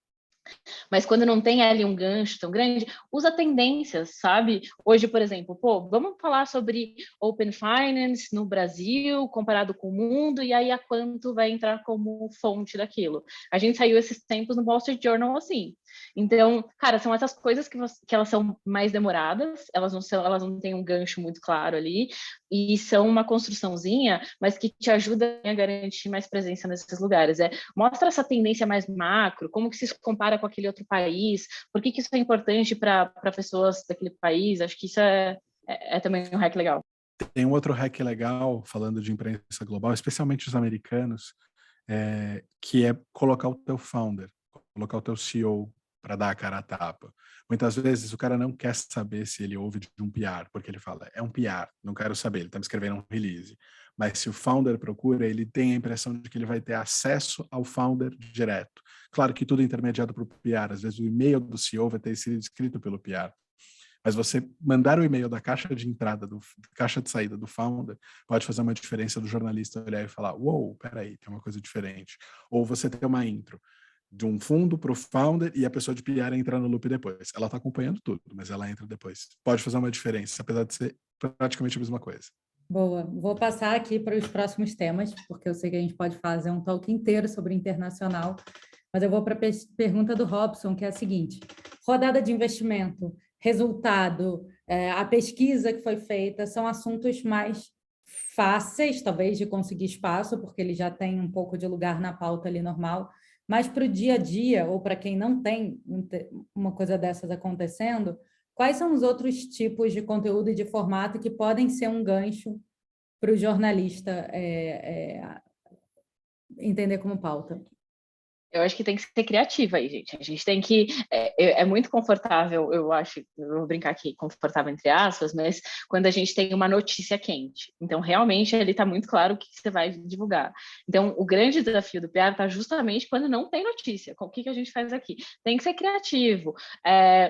Mas quando não tem ali um gancho tão grande, usa tendências, sabe? Hoje, por exemplo, vamos falar sobre Open Finance no Brasil, comparado com o mundo, e aí a Quanto vai entrar como fonte daquilo. A gente saiu esses tempos no Wall Street Journal assim. Então, cara, são essas coisas que elas são mais demoradas, elas não têm um gancho muito claro ali, e são uma construçãozinha, mas que te ajuda a garantir mais presença nesses lugares. Mostra essa tendência mais macro, como que se compara com aquele outro país, por que isso é importante para pessoas daquele país. Acho que isso é também um hack legal. Tem um outro hack legal, falando de imprensa global, especialmente os americanos, que é colocar o teu founder, colocar o teu CEO para dar a cara a tapa. Muitas vezes o cara não quer saber se ele ouve de um PR, porque ele fala, é um PR, não quero saber, ele está me escrevendo um release. Mas se o founder procura, ele tem a impressão de que ele vai ter acesso ao founder direto. Claro que tudo é intermediado por PR, às vezes o e-mail do CEO vai ter sido escrito pelo PR. Mas você mandar o e-mail da caixa de entrada, caixa de saída do founder, pode fazer uma diferença do jornalista olhar e falar, uou, peraí, tem uma coisa diferente. Ou você ter uma intro de um fundo para o founder e a pessoa de PR entrar no loop depois. Ela está acompanhando tudo, mas ela entra depois. Pode fazer uma diferença, apesar de ser praticamente a mesma coisa. Boa. Vou passar aqui para os próximos temas, porque eu sei que a gente pode fazer um talk inteiro sobre internacional, mas eu vou para a pergunta do Robson, que é a seguinte: rodada de investimento, resultado, a pesquisa que foi feita, são assuntos mais fáceis, talvez, de conseguir espaço, porque ele já tem um pouco de lugar na pauta ali normal, mas para o dia a dia, ou para quem não tem uma coisa dessas acontecendo, quais são os outros tipos de conteúdo e de formato que podem ser um gancho para o jornalista entender como pauta? Eu acho que tem que ser criativa aí, gente. A gente tem que... É muito confortável, eu acho, eu vou brincar aqui, confortável entre aspas, mas quando a gente tem uma notícia quente. Então, realmente, ali está muito claro o que você vai divulgar. Então, o grande desafio do PR está justamente quando não tem notícia. O que a gente faz aqui? Tem que ser criativo.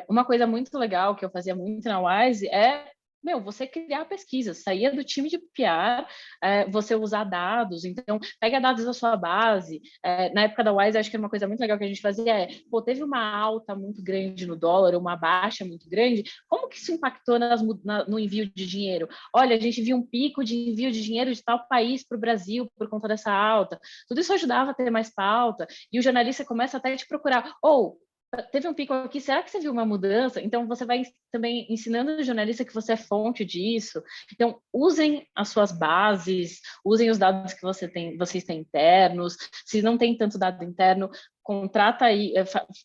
Uma coisa muito legal que eu fazia muito na Wise você criar pesquisas, saía do time de PR, você usar dados, então pega dados da sua base. Na época da Wise, acho que era uma coisa muito legal que a gente fazia teve uma alta muito grande no dólar, uma baixa muito grande, como que isso impactou no envio de dinheiro? Olha, a gente viu um pico de envio de dinheiro de tal país para o Brasil por conta dessa alta. Tudo isso ajudava a ter mais pauta, e o jornalista começa até a te procurar, teve um pico aqui, será que você viu uma mudança? Então, você vai também ensinando o jornalista que você é fonte disso. Então, usem as suas bases, usem os dados que vocês têm internos. Se não tem tanto dado interno, contrata aí.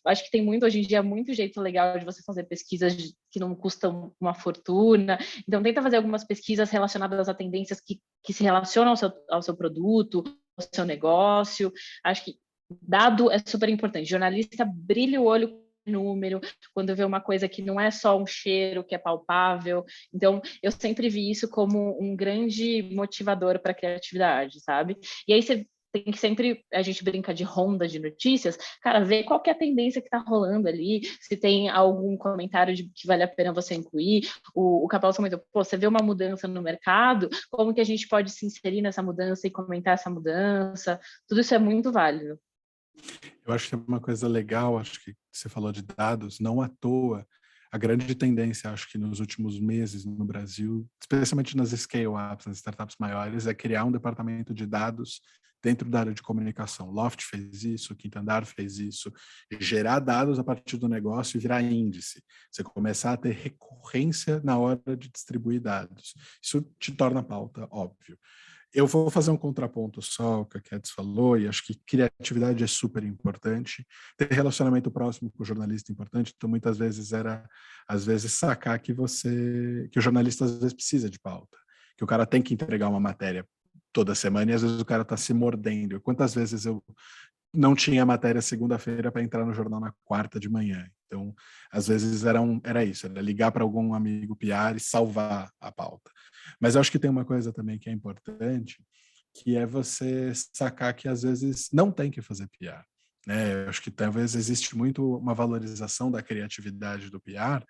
Acho que tem hoje em dia, muito jeito legal de você fazer pesquisas que não custam uma fortuna. Então, tenta fazer algumas pesquisas relacionadas a tendências que se relacionam ao seu produto, ao seu negócio. Acho que dado é super importante. Jornalista brilha o olho com número, quando vê uma coisa que não é só um cheiro, que é palpável. Então, eu sempre vi isso como um grande motivador para a criatividade, sabe? E aí você tem que sempre, a gente brinca de ronda de notícias, cara, ver qual que é a tendência que tá rolando ali, se tem algum comentário que vale a pena você incluir. O Capello comentou, você vê uma mudança no mercado, como que a gente pode se inserir nessa mudança e comentar essa mudança? Tudo isso é muito válido. Eu acho que é uma coisa legal, acho que você falou de dados, não à toa. A grande tendência, acho que nos últimos meses no Brasil, especialmente nas scale-ups, nas startups maiores, é criar um departamento de dados dentro da área de comunicação. Loft fez isso, Quinto Andar fez isso, gerar dados a partir do negócio e virar índice. Você começar a ter recorrência na hora de distribuir dados. Isso te torna pauta, óbvio. Eu vou fazer um contraponto só ao que a Keds falou, e acho que criatividade é super importante. Ter relacionamento próximo com o jornalista é importante, então muitas vezes às vezes, sacar que o jornalista às vezes precisa de pauta, que o cara tem que entregar uma matéria toda semana, e às vezes o cara está se mordendo. Quantas vezes eu não tinha matéria segunda-feira para entrar no jornal na quarta de manhã. Então, às vezes era isso, era ligar para algum amigo PR e salvar a pauta. Mas eu acho que tem uma coisa também que é importante, que é você sacar que às vezes não tem que fazer PR. Né? Eu acho que talvez existe muito uma valorização da criatividade do PR,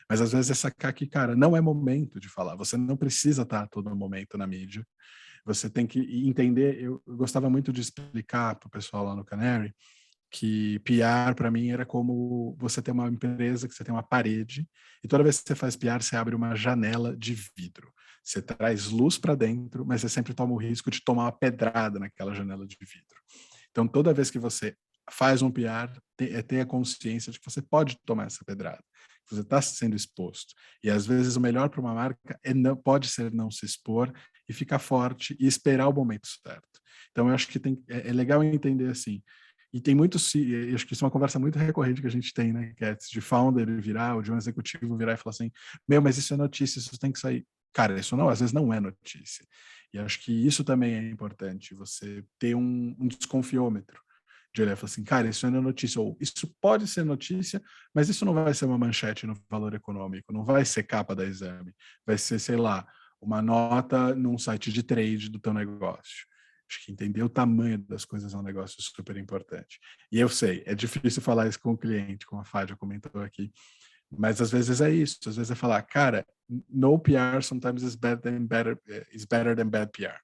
mas às vezes é sacar que, cara, não é momento de falar. Você não precisa estar a todo momento na mídia. Você tem que entender. Eu gostava muito de explicar para o pessoal lá no Canary que PR para mim era como você ter uma empresa que você tem uma parede e toda vez que você faz PR, você abre uma janela de vidro. Você traz luz para dentro, mas você sempre toma o risco de tomar uma pedrada naquela janela de vidro. Então, toda vez que você faz um PR, ter a consciência de que você pode tomar essa pedrada, que você está sendo exposto. E às vezes o melhor para uma marca pode ser não se expor e ficar forte e esperar o momento certo. Então, eu acho que é legal entender assim. E tem muitos, acho que isso é uma conversa muito recorrente que a gente tem, né? Que é de founder virar, ou de um executivo virar e falar assim: meu, mas isso é notícia, isso tem que sair. Cara, isso não, às vezes não é notícia. E acho que isso também é importante, você ter um desconfiômetro de olhar e falar assim, cara, isso não é notícia, ou isso pode ser notícia, mas isso não vai ser uma manchete no Valor Econômico, não vai ser capa da Exame, vai ser, sei lá, uma nota num site de trade do teu negócio. Acho que entender o tamanho das coisas é um negócio super importante. E eu sei, é difícil falar isso com o cliente, como a Fádia comentou aqui, mas às vezes é isso, às vezes é falar, cara, no PR sometimes is better than bad PR.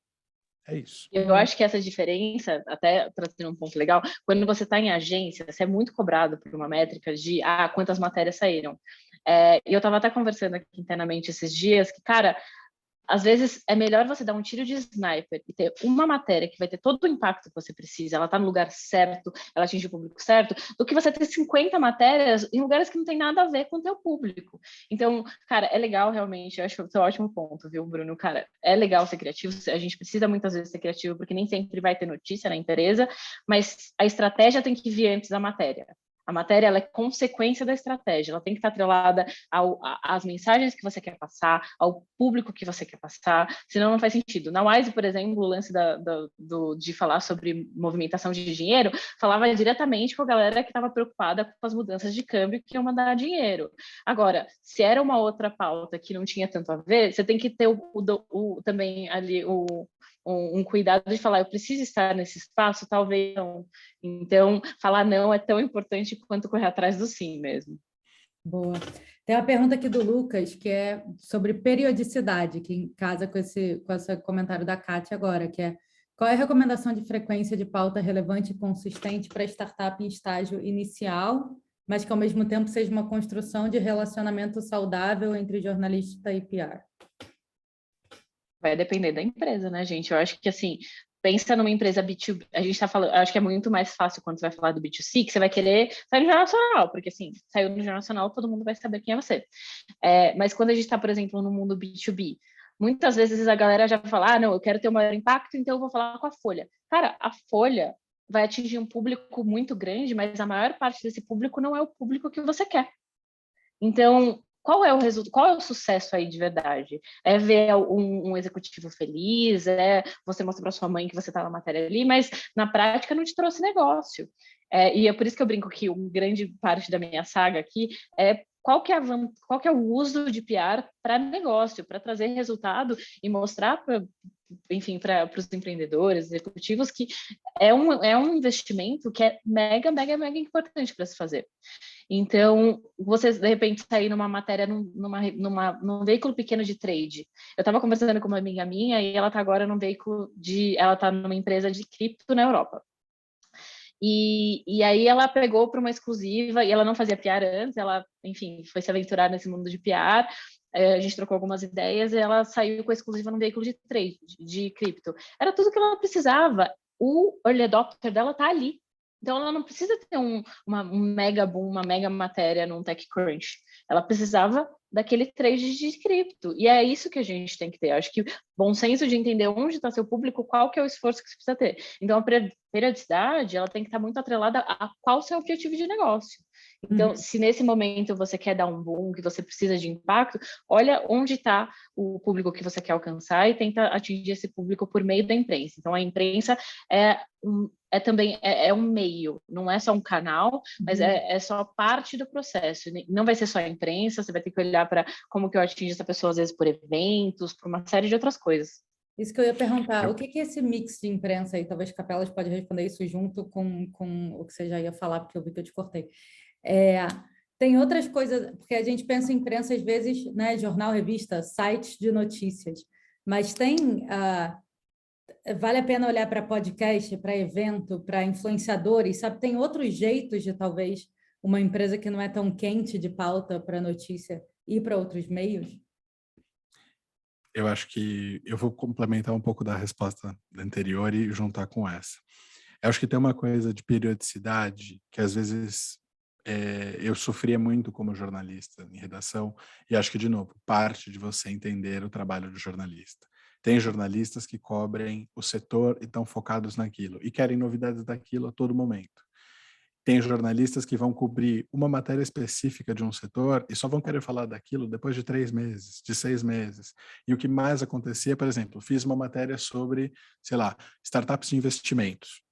É isso. Eu acho que essa diferença, até trazendo um ponto legal, quando você está em agência, você é muito cobrado por uma métrica de quantas matérias saíram. E eu estava até conversando aqui internamente esses dias que, cara, às vezes é melhor você dar um tiro de sniper e ter uma matéria que vai ter todo o impacto que você precisa, ela está no lugar certo, ela atinge o público certo, do que você ter 50 matérias em lugares que não tem nada a ver com o teu público. Então, cara, é legal realmente, eu acho que é um ótimo ponto, viu, Bruno? Cara, é legal ser criativo, a gente precisa muitas vezes ser criativo, porque nem sempre vai ter notícia na empresa, mas a estratégia tem que vir antes da matéria. A matéria ela é consequência da estratégia, ela tem que estar atrelada às mensagens que você quer passar, ao público que você quer passar, senão não faz sentido. Na Wise, por exemplo, o lance de falar sobre movimentação de dinheiro, falava diretamente com a galera que estava preocupada com as mudanças de câmbio que iam mandar dinheiro. Agora, se era uma outra pauta que não tinha tanto a ver, você tem que ter também ali um cuidado de falar, eu preciso estar nesse espaço, talvez não. Então, falar não é tão importante quanto correr atrás do sim mesmo. Boa. Tem uma pergunta aqui do Lucas, que é sobre periodicidade, que casa com esse comentário da Kátia agora, que é: qual é a recomendação de frequência de pauta relevante e consistente para startup em estágio inicial, mas que ao mesmo tempo seja uma construção de relacionamento saudável entre jornalista e PR? Vai depender da empresa, né, gente? Eu acho que, assim, pensa numa empresa B2B, a gente tá falando, acho que é muito mais fácil quando você vai falar do B2C, que você vai querer sair no Jornal Nacional, porque, assim, saiu no Jornal Nacional, todo mundo vai saber quem é você. Mas quando a gente está, por exemplo, no mundo B2B, muitas vezes a galera já fala, não, eu quero ter o maior impacto, então eu vou falar com a Folha. Cara, a Folha vai atingir um público muito grande, mas a maior parte desse público não é o público que você quer. Então, qual é o resultado? Qual é o sucesso aí de verdade? É ver um executivo feliz? É você mostrar para sua mãe que você está na matéria ali, mas na prática não te trouxe negócio. E é por isso que eu brinco que uma grande parte da minha saga aqui é qual que é o uso de PR para negócio, para trazer resultado e mostrar para os empreendedores, executivos, que é um investimento que é mega, mega, mega importante para se fazer. Então, você, de repente, sair numa matéria num veículo pequeno de trade. Eu estava conversando com uma amiga minha e ela está agora num veículo ela está numa empresa de cripto na Europa. E aí ela pegou para uma exclusiva, e ela não fazia PR antes, ela, enfim, foi se aventurar nesse mundo de PR, a gente trocou algumas ideias, e ela saiu com a exclusiva num veículo de trade, de cripto. Era tudo que ela precisava, o early adopter dela tá ali. Então, ela não precisa ter um mega boom, uma mega matéria num TechCrunch. Ela precisava daquele trade de cripto. E é isso que a gente tem que ter. Eu acho que bom senso de entender onde está seu público, qual que é o esforço que você precisa ter. Então, a periodicidade, ela tem que estar muito atrelada a qual o seu objetivo de negócio. Então, se nesse momento você quer dar um boom, que você precisa de impacto, olha onde está o público que você quer alcançar e tenta atingir esse público por meio da imprensa. Então, a imprensa também um meio, não é só um canal, mas é só parte do processo. Não vai ser só a imprensa, você vai ter que olhar para como que eu atingo essa pessoa, às vezes, por eventos, por uma série de outras coisas. Isso que eu ia perguntar, o que é esse mix de imprensa aí? Talvez Capelas pode responder isso junto com o que você já ia falar, porque eu vi que eu te cortei. Tem outras coisas, porque a gente pensa em imprensa às vezes, né, jornal, revista, sites de notícias, mas tem vale a pena olhar para podcast, para evento, para influenciadores, sabe? Tem outros jeitos de talvez uma empresa que não é tão quente de pauta para notícia ir para outros meios? Eu acho que eu vou complementar um pouco da resposta anterior e juntar com essa. Eu acho que tem uma coisa de periodicidade que às vezes eu sofria muito como jornalista em redação e acho que, de novo, parte de você entender o trabalho do jornalista. Tem jornalistas que cobrem o setor e estão focados naquilo e querem novidades daquilo a todo momento. Tem jornalistas que vão cobrir uma matéria específica de um setor e só vão querer falar daquilo depois de 3 meses, de 6 meses. E o que mais acontecia, por exemplo, fiz uma matéria sobre, sei lá, startups de investimentos.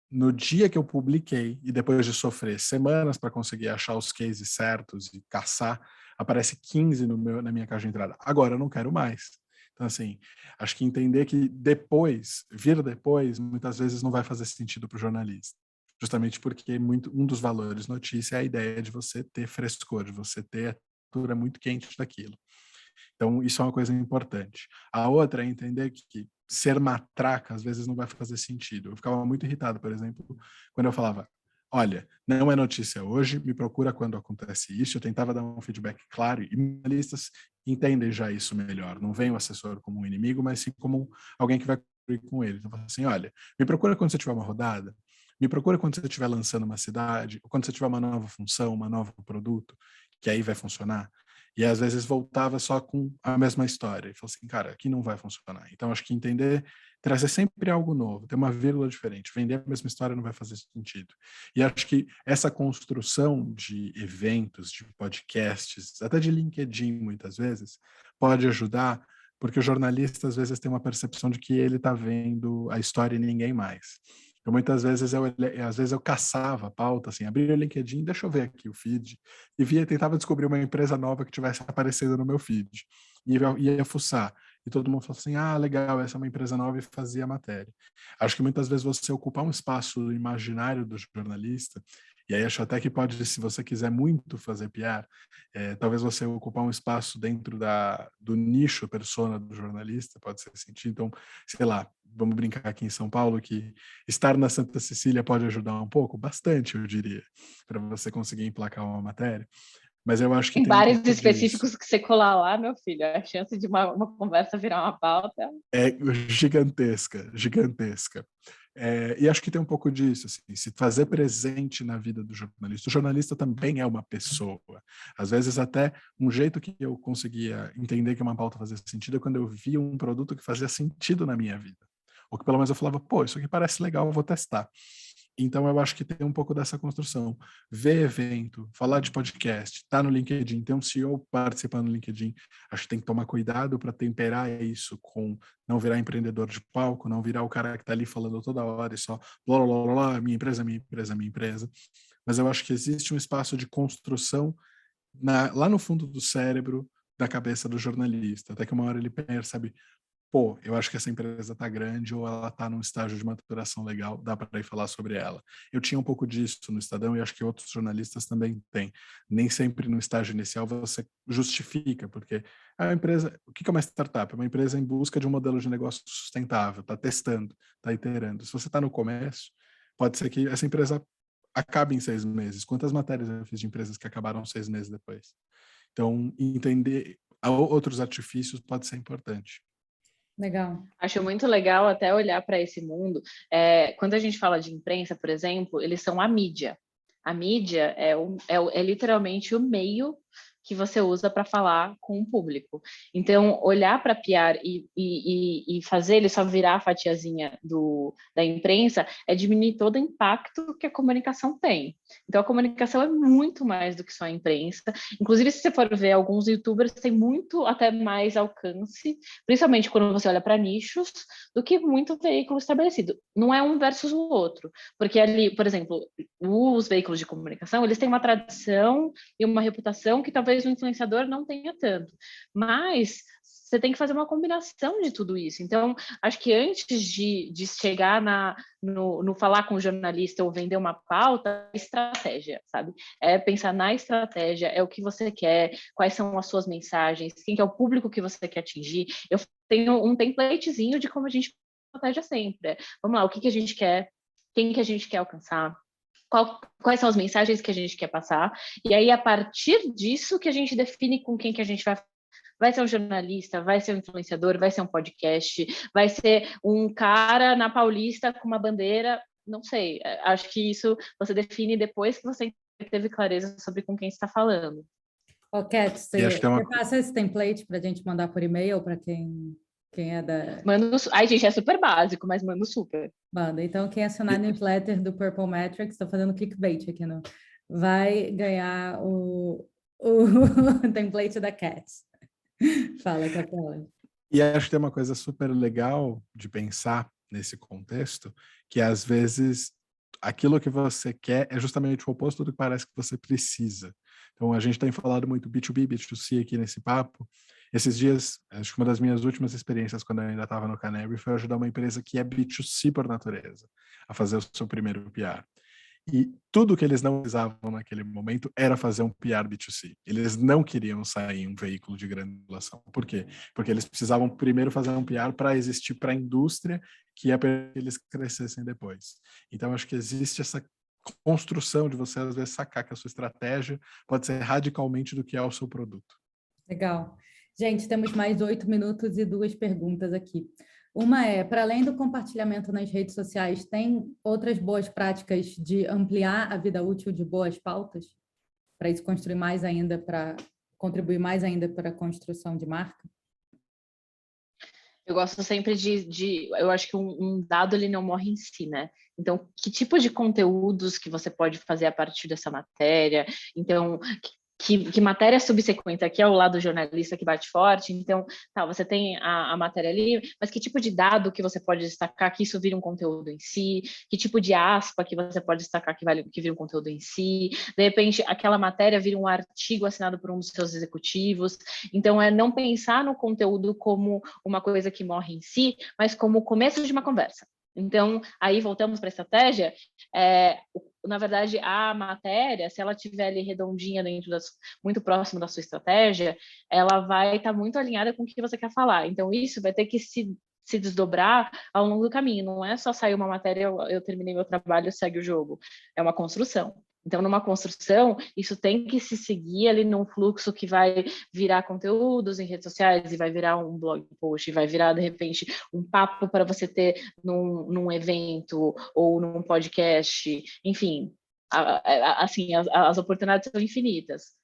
No dia que eu publiquei, e depois de sofrer semanas para conseguir achar os cases certos e caçar, aparece 15 na minha caixa de entrada. Agora eu não quero mais. Então, assim, acho que entender que vir depois, muitas vezes não vai fazer sentido para o jornalista. Justamente porque um dos valores notícia é a ideia de você ter frescor, de você ter a textura muito quente daquilo. Então, isso é uma coisa importante. A outra é entender que ser matraca às vezes não vai fazer sentido. Eu ficava muito irritado, por exemplo, quando eu falava: olha, não é notícia hoje, me procura quando acontece isso. Eu tentava dar um feedback claro e jornalistas entendem já isso melhor. Não vem o assessor como um inimigo, mas sim como alguém que vai construir com ele. Então, eu falo assim: olha, me procura quando você tiver uma rodada, me procura quando você estiver lançando uma cidade, ou quando você tiver uma nova função, um novo produto, que aí vai funcionar. E às vezes voltava só com a mesma história. E falou assim, cara, aqui não vai funcionar. Então acho que entender, trazer sempre algo novo, ter uma vírgula diferente. Vender a mesma história não vai fazer sentido. E acho que essa construção de eventos, de podcasts, até de LinkedIn muitas vezes, pode ajudar, porque o jornalista às vezes tem uma percepção de que ele está vendo a história e ninguém mais. Então, muitas vezes eu caçava a pauta, assim, abria o LinkedIn, deixa eu ver aqui o feed, e tentava descobrir uma empresa nova que tivesse aparecendo no meu feed. E ia fuçar. E todo mundo falou assim, ah, legal, essa é uma empresa nova e fazia a matéria. Acho que muitas vezes você ocupar um espaço no imaginário do jornalista, e aí acho até que pode, se você quiser muito fazer PR, talvez você ocupar um espaço dentro do nicho persona do jornalista, pode ser sentido. Então, sei lá, vamos brincar aqui em São Paulo, que estar na Santa Cecília pode ajudar um pouco, bastante, eu diria, para você conseguir emplacar uma matéria. Mas eu acho que Em tem um bares pouco específicos disso. que você colar lá, meu filho, a chance de uma conversa virar uma pauta. É gigantesca, gigantesca. E acho que tem um pouco disso, assim, se fazer presente na vida do jornalista. O jornalista também é uma pessoa. Às vezes até um jeito que eu conseguia entender que uma pauta fazia sentido é quando eu via um produto que fazia sentido na minha vida. Ou que pelo menos eu falava, pô, isso aqui parece legal, eu vou testar. Então, eu acho que tem um pouco dessa construção. Ver evento, falar de podcast, tá no LinkedIn, ter um CEO participando no LinkedIn. Acho que tem que tomar cuidado para temperar isso com não virar empreendedor de palco, não virar o cara que está ali falando toda hora e só blá, blá, blá, blá, minha empresa, minha empresa, minha empresa. Mas eu acho que existe um espaço de construção lá no fundo do cérebro, da cabeça do jornalista, até que uma hora ele percebe, pô, eu acho que essa empresa está grande ou ela está num estágio de maturação legal, dá para ir falar sobre ela. Eu tinha um pouco disso no Estadão e acho que outros jornalistas também têm. Nem sempre no estágio inicial você justifica, porque a empresa, o que é uma startup? É uma empresa em busca de um modelo de negócio sustentável, está testando, está iterando. Se você está no começo, pode ser que essa empresa acabe em 6 meses. Quantas matérias eu fiz de empresas que acabaram 6 meses depois? Então, entender outros artifícios pode ser importante. Legal. Acho muito legal até olhar para esse mundo. Quando a gente fala de imprensa, por exemplo, eles são a mídia. A mídia é literalmente o meio que você usa para falar com o público. Então, olhar para a PR e fazer ele só virar a fatiazinha da imprensa é diminuir todo o impacto que a comunicação tem. Então, a comunicação é muito mais do que só a imprensa. Inclusive, se você for ver, alguns youtubers têm muito até mais alcance, principalmente quando você olha para nichos, do que muito veículo estabelecido. Não é um versus o outro, porque ali, por exemplo, os veículos de comunicação, eles têm uma tradição e uma reputação que talvez o influenciador não tenha tanto, mas você tem que fazer uma combinação de tudo isso. Então, acho que antes de chegar no falar com o jornalista ou vender uma pauta, estratégia, sabe? É pensar na estratégia, é o que você quer, quais são as suas mensagens, quem que é o público que você quer atingir. Eu tenho um templatezinho de como a gente estratégia sempre. Vamos lá, o que a gente quer, quem que a gente quer alcançar, quais são as mensagens que a gente quer passar, e aí, a partir disso, que a gente define com quem que a gente vai ser um jornalista, vai ser um influenciador, vai ser um podcast, vai ser um cara na Paulista com uma bandeira, não sei. Acho que isso você define depois que você teve clareza sobre com quem você está falando. Ô, Cat, E acho que você passa esse template para a gente mandar por e-mail para quem é da... Ai, gente, é super básico, mas mando super. Manda. Então, quem assinar a newsletter do Purple Metrics, estou fazendo clickbait aqui, não, vai ganhar o template da Cat. Fala, Capela. E acho que tem uma coisa super legal de pensar nesse contexto, que às vezes aquilo que você quer é justamente o oposto do que parece que você precisa. Então, a gente tem falado muito B2B, B2C aqui nesse papo. Esses dias, acho que uma das minhas últimas experiências quando eu ainda estava no Canary foi ajudar uma empresa que é B2C por natureza, a fazer o seu primeiro PR. E tudo que eles não precisavam naquele momento era fazer um PR B2C. Eles não queriam sair em um veículo de grande circulação. Por quê? Porque eles precisavam primeiro fazer um PR para existir para a indústria, que ia permitir que eles crescessem depois. Então, acho que existe essa construção de você, às vezes, sacar que a sua estratégia pode ser radicalmente do que é o seu produto. Legal. Gente, temos mais 8 minutos e 2 perguntas aqui. Uma é, para além do compartilhamento nas redes sociais, tem outras boas práticas de ampliar a vida útil de boas pautas? Para isso construir mais ainda, para contribuir mais ainda para a construção de marca? Eu gosto sempre eu acho que um dado ele não morre em si, né? Então, que tipo de conteúdos que você pode fazer a partir dessa matéria? Então, que matéria subsequente, aqui é o lado jornalista que bate forte, então, tá, você tem a matéria ali, mas que tipo de dado que você pode destacar que isso vira um conteúdo em si? Que tipo de aspa que você pode destacar que vira um conteúdo em si? De repente, aquela matéria vira um artigo assinado por um dos seus executivos. Então, é não pensar no conteúdo como uma coisa que morre em si, mas como o começo de uma conversa. Então, aí voltamos para a estratégia, na verdade, a matéria, se ela estiver ali redondinha muito próximo da sua estratégia, ela vai estar muito alinhada com o que você quer falar. Então, isso vai ter que se desdobrar ao longo do caminho. Não é só sair uma matéria, eu terminei meu trabalho, segue o jogo. É uma construção. Então, numa construção, isso tem que se seguir ali num fluxo que vai virar conteúdos em redes sociais e vai virar um blog post, e vai virar, de repente, um papo para você ter num evento ou num podcast. Enfim, assim, as oportunidades são infinitas.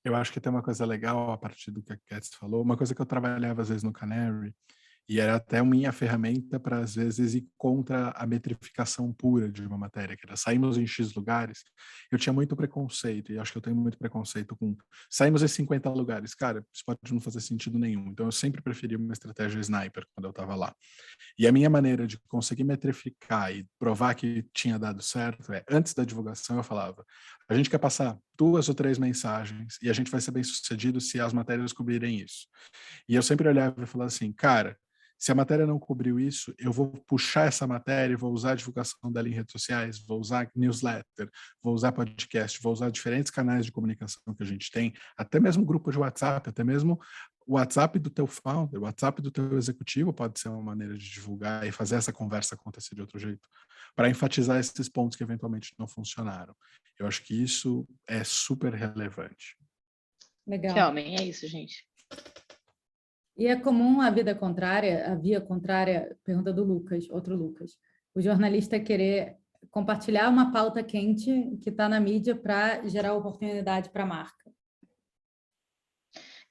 Eu acho que tem uma coisa legal a partir do que a Cat falou, uma coisa que eu trabalhava às vezes no Canary, e era até minha ferramenta para, às vezes, ir contra a metrificação pura de uma matéria, que era saímos em X lugares. Eu tinha muito preconceito, e acho que eu tenho muito preconceito com saímos em 50 lugares. Cara, isso pode não fazer sentido nenhum. Então, eu sempre preferi uma estratégia sniper quando eu estava lá. E a minha maneira de conseguir metrificar e provar que tinha dado certo é, antes da divulgação, eu falava, a gente quer passar 2 ou 3 mensagens e a gente vai ser bem sucedido se as matérias cobrirem isso. E eu sempre olhava e falava assim, cara, se a matéria não cobriu isso, eu vou puxar essa matéria, vou usar a divulgação dela em redes sociais, vou usar newsletter, vou usar podcast, vou usar diferentes canais de comunicação que a gente tem, até mesmo grupo de WhatsApp, até mesmo o WhatsApp do teu founder, o WhatsApp do teu executivo pode ser uma maneira de divulgar e fazer essa conversa acontecer de outro jeito, para enfatizar esses pontos que eventualmente não funcionaram. Eu acho que isso é super relevante. Legal. Que homem, é isso, gente. E é comum a via contrária, pergunta do Lucas, outro Lucas, o jornalista querer compartilhar uma pauta quente que está na mídia para gerar oportunidade para a marca.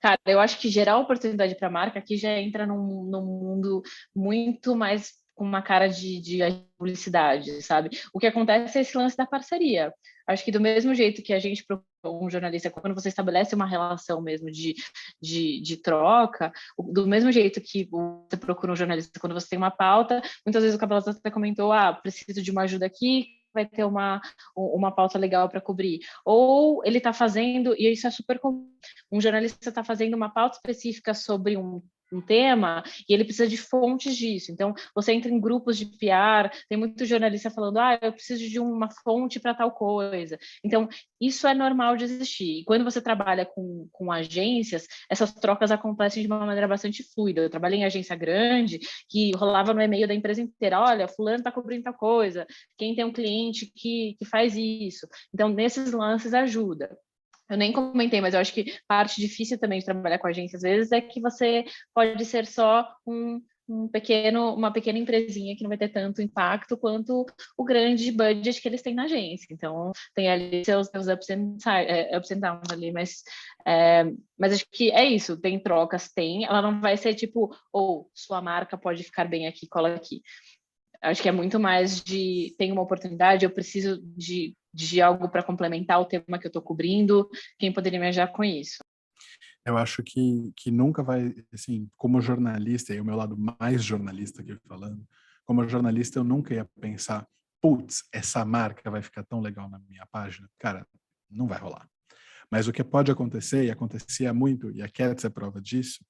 Cara, eu acho que gerar oportunidade para a marca aqui já entra num mundo muito mais com uma cara de publicidade, sabe? O que acontece é esse lance da parceria. Acho que do mesmo jeito que a gente procura um jornalista, quando você estabelece uma relação mesmo de troca, do mesmo jeito que você procura um jornalista quando você tem uma pauta, muitas vezes o Capela até comentou, preciso de uma ajuda aqui, vai ter uma pauta legal para cobrir. Ou ele está fazendo, e isso é super comum, um jornalista está fazendo uma pauta específica sobre um tema e ele precisa de fontes disso. Então, você entra em grupos de PR, tem muito jornalista falando, eu preciso de uma fonte para tal coisa. Então, isso é normal de existir. E quando você trabalha com agências, essas trocas acontecem de uma maneira bastante fluida. Eu trabalhei em agência grande, que rolava no e-mail da empresa inteira, olha, fulano está cobrindo tal coisa, quem tem um cliente que faz isso. Então, nesses lances ajuda. Eu nem comentei, mas eu acho que parte difícil também de trabalhar com agência, às vezes, é que você pode ser só uma pequena empresinha que não vai ter tanto impacto quanto o grande budget que eles têm na agência. Então, tem ali seus ups and downs ali, mas acho que é isso, tem trocas, ela não vai ser tipo, sua marca pode ficar bem aqui, cola aqui. Acho que é muito mais de, tem uma oportunidade, eu preciso de algo para complementar o tema que eu estou cobrindo, quem poderia me ajudar com isso? Eu acho que nunca vai, assim, como jornalista, e o meu lado mais jornalista aqui falando, como jornalista eu nunca ia pensar, putz, essa marca vai ficar tão legal na minha página. Cara, não vai rolar. Mas o que pode acontecer, e acontecia muito, e a Cats é prova disso,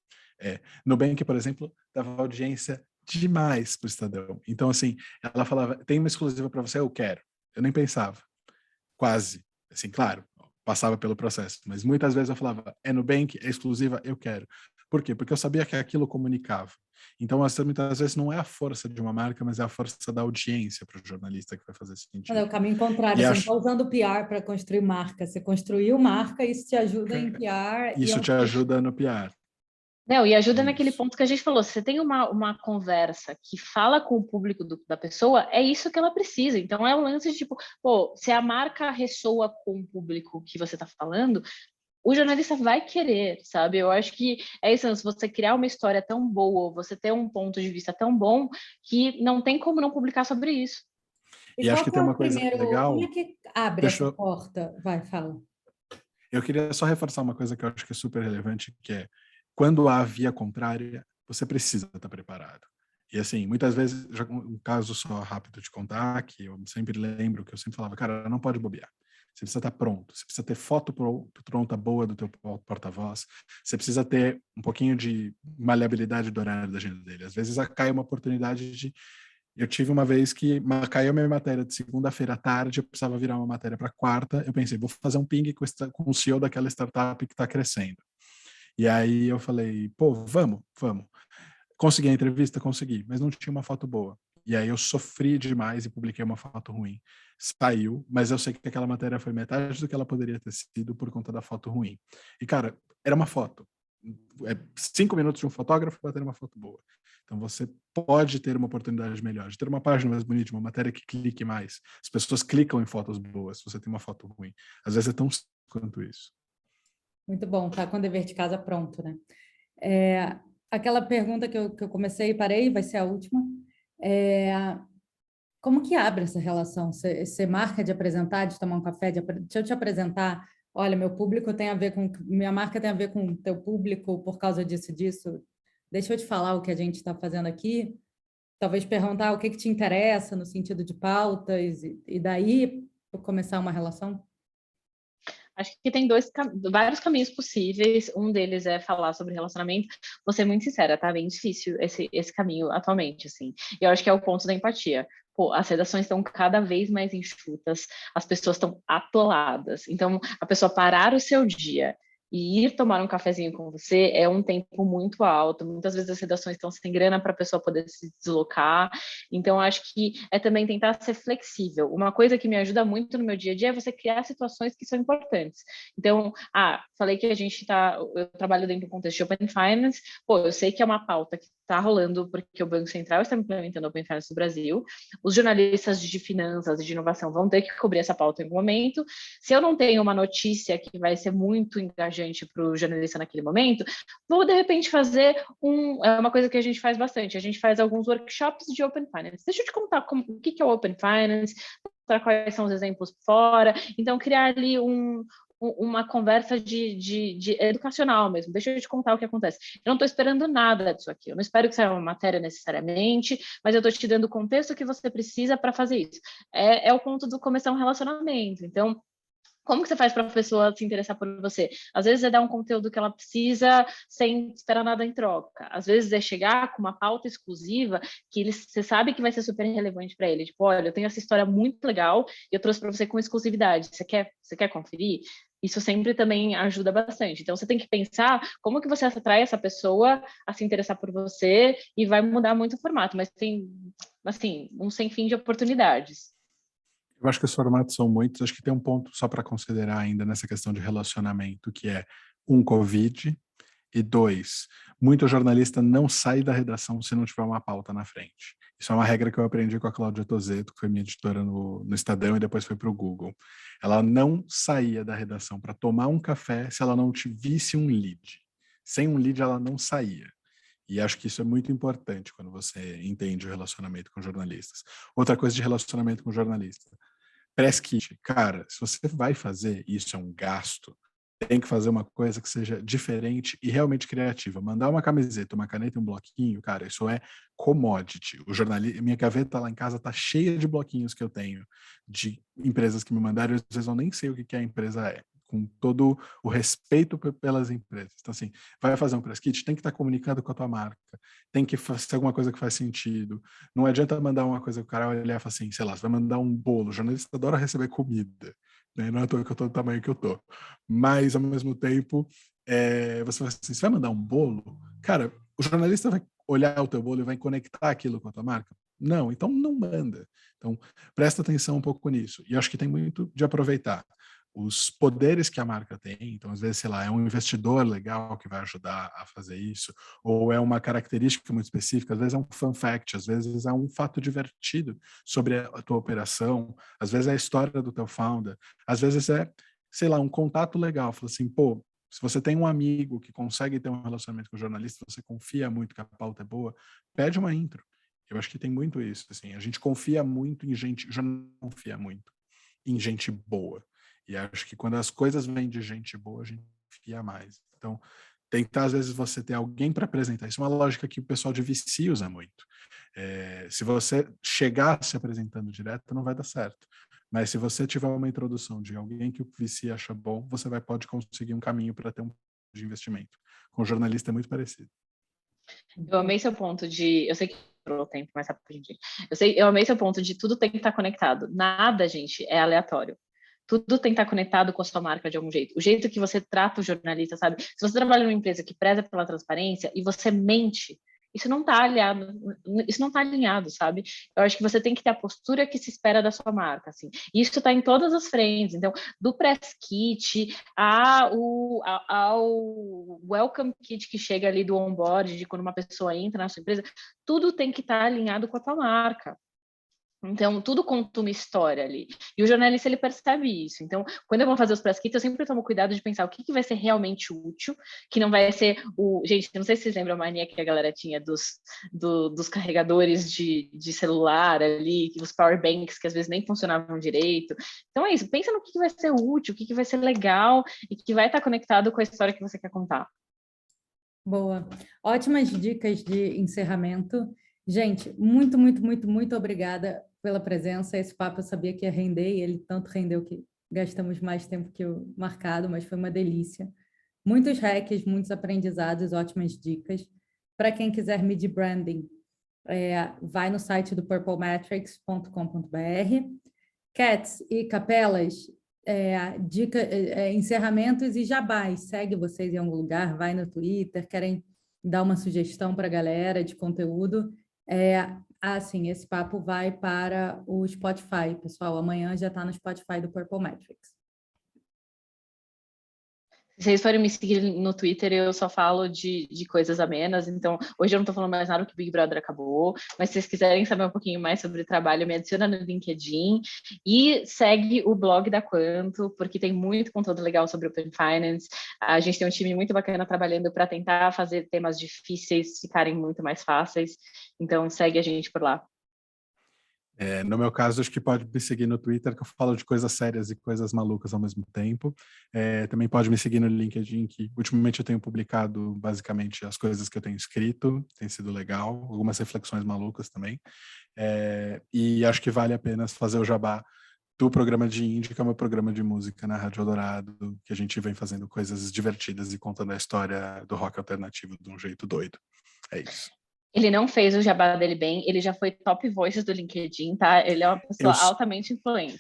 Nubank, por exemplo, dava audiência demais para o Estadão. Então, assim, ela falava, tem uma exclusiva para você, eu quero. Eu nem pensava. Quase. Assim, claro, passava pelo processo. Mas muitas vezes eu falava, é Nubank, é exclusiva, eu quero. Por quê? Porque eu sabia que aquilo comunicava. Então, muitas vezes não é a força de uma marca, mas é a força da audiência para o jornalista que vai fazer sentido. Mas é o caminho contrário, você não está usando o PR para construir marca, você construiu marca, isso te ajuda em PR. Isso te ajuda no PR. Não, e ajuda naquele ponto que a gente falou, se você tem uma conversa que fala com o público da pessoa, é isso que ela precisa. Então, é um lance de tipo, se a marca ressoa com o público que você está falando, o jornalista vai querer, sabe? Eu acho que é isso, se você criar uma história tão boa, você ter um ponto de vista tão bom, que não tem como não publicar sobre isso. E acho que tem uma coisa legal... Como é que abre essa porta? Vai, fala. Eu queria só reforçar uma coisa que eu acho que é super relevante, que é quando há via contrária, você precisa estar preparado. E assim, muitas vezes, já um caso só rápido de contar, que eu sempre lembro, que eu sempre falava, cara, não pode bobear. Você precisa estar pronto, você precisa ter foto pronta boa do teu porta-voz, você precisa ter um pouquinho de maleabilidade do horário da agenda dele. Às vezes cai uma oportunidade de... Eu tive uma vez que caiu minha matéria de segunda-feira à tarde, eu precisava virar uma matéria para quarta, eu pensei, vou fazer um ping com o CEO daquela startup que está crescendo. E aí eu falei, vamos. Consegui a entrevista? Consegui, mas não tinha uma foto boa. E aí eu sofri demais e publiquei uma foto ruim. Saiu, mas eu sei que aquela matéria foi metade do que ela poderia ter sido por conta da foto ruim. E, cara, era uma foto. 5 minutos de um fotógrafo para ter uma foto boa. Então você pode ter uma oportunidade melhor, de ter uma página mais bonita, uma matéria que clique mais. As pessoas clicam em fotos boas se você tem uma foto ruim. Às vezes é tão simples quanto isso. Muito bom, tá com o dever de casa pronto, né? Aquela pergunta que eu comecei e parei, vai ser a última. Como que abre essa relação? Você marca de apresentar, de tomar um café, deixa eu te apresentar, olha, minha marca tem a ver com o teu público por causa disso. Deixa eu te falar o que a gente está fazendo aqui. Talvez perguntar o que te interessa no sentido de pautas e daí começar uma relação? Acho que tem vários caminhos possíveis. Um deles é falar sobre relacionamento. Vou ser muito sincera, tá bem difícil esse caminho atualmente, assim. E eu acho que é o ponto da empatia. As redações estão cada vez mais enxutas, as pessoas estão atoladas. Então, a pessoa parar o seu dia e ir tomar um cafezinho com você é um tempo muito alto. Muitas vezes as redações estão sem grana para a pessoa poder se deslocar. Então, acho que é também tentar ser flexível. Uma coisa que me ajuda muito no meu dia a dia é você criar situações que são importantes. Então, falei que eu trabalho dentro do contexto de Open Finance. Eu sei que é uma pauta que está rolando porque o Banco Central está implementando Open Finance no Brasil. Os jornalistas de finanças e de inovação vão ter que cobrir essa pauta em algum momento. Se eu não tenho uma notícia que vai ser muito engajante para o jornalista naquele momento, vou, de repente, fazer uma coisa que a gente faz bastante. A gente faz alguns workshops de Open Finance. Deixa eu te contar o que é o Open Finance, quais são os exemplos fora. Então, criar ali uma conversa de educacional mesmo. Deixa eu te contar o que acontece. Eu não estou esperando nada disso aqui. Eu não espero que seja uma matéria necessariamente, mas eu estou te dando o contexto que você precisa para fazer isso. É o ponto do começar um relacionamento. Então, Como que você faz para a pessoa se interessar por você? Às vezes é dar um conteúdo que ela precisa sem esperar nada em troca. Às vezes é chegar com uma pauta exclusiva que você sabe que vai ser super relevante para ele. Tipo, olha, eu tenho essa história muito legal e eu trouxe para você com exclusividade. Você quer conferir? Isso sempre também ajuda bastante. Então, você tem que pensar como que você atrai essa pessoa a se interessar por você e vai mudar muito o formato. Mas tem, assim, um sem fim de oportunidades. Eu acho que os formatos são muitos. Acho que tem um ponto só para considerar ainda nessa questão de relacionamento, que é Covid, e 2, muito jornalista não sai da redação se não tiver uma pauta na frente. Isso é uma regra que eu aprendi com a Cláudia Tozeto, que foi minha editora no Estadão e depois foi para o Google. Ela não saía da redação para tomar um café se ela não visse um lead. Sem um lead, ela não saía. E acho que isso é muito importante quando você entende o relacionamento com jornalistas. Outra coisa de relacionamento com jornalista. Press kit. Cara, se você vai fazer, isso é um gasto, tem que fazer uma coisa que seja diferente e realmente criativa. Mandar uma camiseta, uma caneta e um bloquinho, cara, isso é commodity. Minha gaveta lá em casa tá cheia de bloquinhos que eu tenho de empresas que me mandaram, e às vezes eu nem sei o que a empresa é, com todo o respeito pelas empresas. Então, assim, vai fazer um press kit, tem que estar comunicando com a tua marca, tem que fazer alguma coisa que faz sentido. Não adianta mandar uma coisa que o cara olhar e falar assim, sei lá, você vai mandar um bolo, o jornalista adora receber comida, né? Não é à toa que eu tô do tamanho que eu tô. Mas, ao mesmo tempo, você fala assim, você vai mandar um bolo? Cara, o jornalista vai olhar o teu bolo e vai conectar aquilo com a tua marca? Não, então não manda. Então, presta atenção um pouco nisso. E acho que tem muito de aproveitar os poderes que a marca tem. Então, às vezes, sei lá, é um investidor legal que vai ajudar a fazer isso, ou é uma característica muito específica, às vezes é um fun fact, às vezes é um fato divertido sobre a tua operação, às vezes é a história do teu founder, às vezes é, sei lá, um contato legal. Fala assim, pô, se você tem um amigo que consegue ter um relacionamento com o jornalista, você confia muito que a pauta é boa, pede uma intro. Eu acho que tem muito isso, assim, a gente confia muito em gente, já não confia muito em gente boa. E acho que quando as coisas vêm de gente boa, a gente confia mais. Então, tentar, às vezes, você ter alguém para apresentar. Isso é uma lógica que o pessoal de VC usa muito. Se você chegar se apresentando direto, não vai dar certo. Mas se você tiver uma introdução de alguém que o VC acha bom, você pode conseguir um caminho para ter um de investimento. Com o jornalista é muito parecido. Eu amei seu ponto de... Eu sei que o tempo, mas rapidinho. Eu amei seu ponto de tudo tem que estar conectado. Nada, gente, é aleatório. Tudo tem que estar conectado com a sua marca de algum jeito. O jeito que você trata o jornalista, sabe? Se você trabalha numa empresa que preza pela transparência e você mente, isso não está alinhado, sabe? Eu acho que você tem que ter a postura que se espera da sua marca, assim. E isso está em todas as frentes. Então, do press kit ao welcome kit que chega ali do onboard, de quando uma pessoa entra na sua empresa, tudo tem que estar alinhado com a tua marca. Então, tudo conta uma história ali. E o jornalista, ele percebe isso. Então, quando eu vou fazer os press kits, eu sempre tomo cuidado de pensar o que vai ser realmente útil, que não vai ser o... Gente, não sei se vocês lembram a mania que a galera tinha dos carregadores de celular ali, os power banks, que às vezes nem funcionavam direito. Então, é isso. Pensa no que vai ser útil, o que vai ser legal e que vai estar conectado com a história que você quer contar. Boa. Ótimas dicas de encerramento. Gente, muito, muito, muito, muito obrigada pela presença. Esse papo eu sabia que ia render e ele tanto rendeu que gastamos mais tempo que o marcado, mas foi uma delícia. Muitos hacks, muitos aprendizados, ótimas dicas. Para quem quiser medir branding, vai no site do purplemetrics.com.br. Cats e Capelas, encerramentos e jabás. Segue vocês em algum lugar, vai no Twitter, querem dar uma sugestão para a galera de conteúdo. Assim, esse papo vai para o Spotify, pessoal. Amanhã já está no Spotify do Purple Metrics. Se vocês forem me seguir no Twitter, eu só falo de coisas amenas, então hoje eu não estou falando mais nada que o Big Brother acabou, mas se vocês quiserem saber um pouquinho mais sobre o trabalho, me adiciona no LinkedIn e segue o blog da Quanto, porque tem muito conteúdo legal sobre Open Finance. A gente tem um time muito bacana trabalhando para tentar fazer temas difíceis ficarem muito mais fáceis, então segue a gente por lá. No meu caso, acho que pode me seguir no Twitter, que eu falo de coisas sérias e coisas malucas ao mesmo tempo. Também pode me seguir no LinkedIn, que ultimamente eu tenho publicado basicamente as coisas que eu tenho escrito, tem sido legal, algumas reflexões malucas também. E acho que vale a pena fazer o jabá do programa de indie, que é o meu programa de música na Rádio Eldorado, que a gente vem fazendo coisas divertidas e contando a história do rock alternativo de um jeito doido. É isso. Ele não fez o jabá dele bem, ele já foi top voices do LinkedIn, tá? Ele é uma pessoa altamente influente.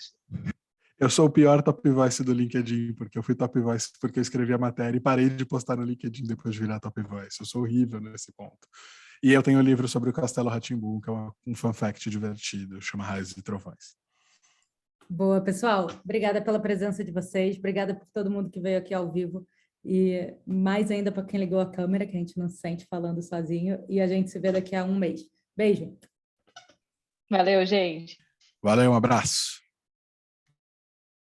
Eu sou o pior top voice do LinkedIn, porque eu fui top voice porque eu escrevi a matéria e parei de postar no LinkedIn depois de virar top voice. Eu sou horrível nesse ponto. E eu tenho um livro sobre o Castelo Rá-Tim-Bum, que é um fun fact divertido, chama Raios e Trovões. Boa, pessoal. Obrigada pela presença de vocês. Obrigada por todo mundo que veio aqui ao vivo. E mais ainda para quem ligou a câmera, que a gente não se sente falando sozinho. E a gente se vê daqui a um mês. Beijo. Valeu, gente. Valeu, um abraço.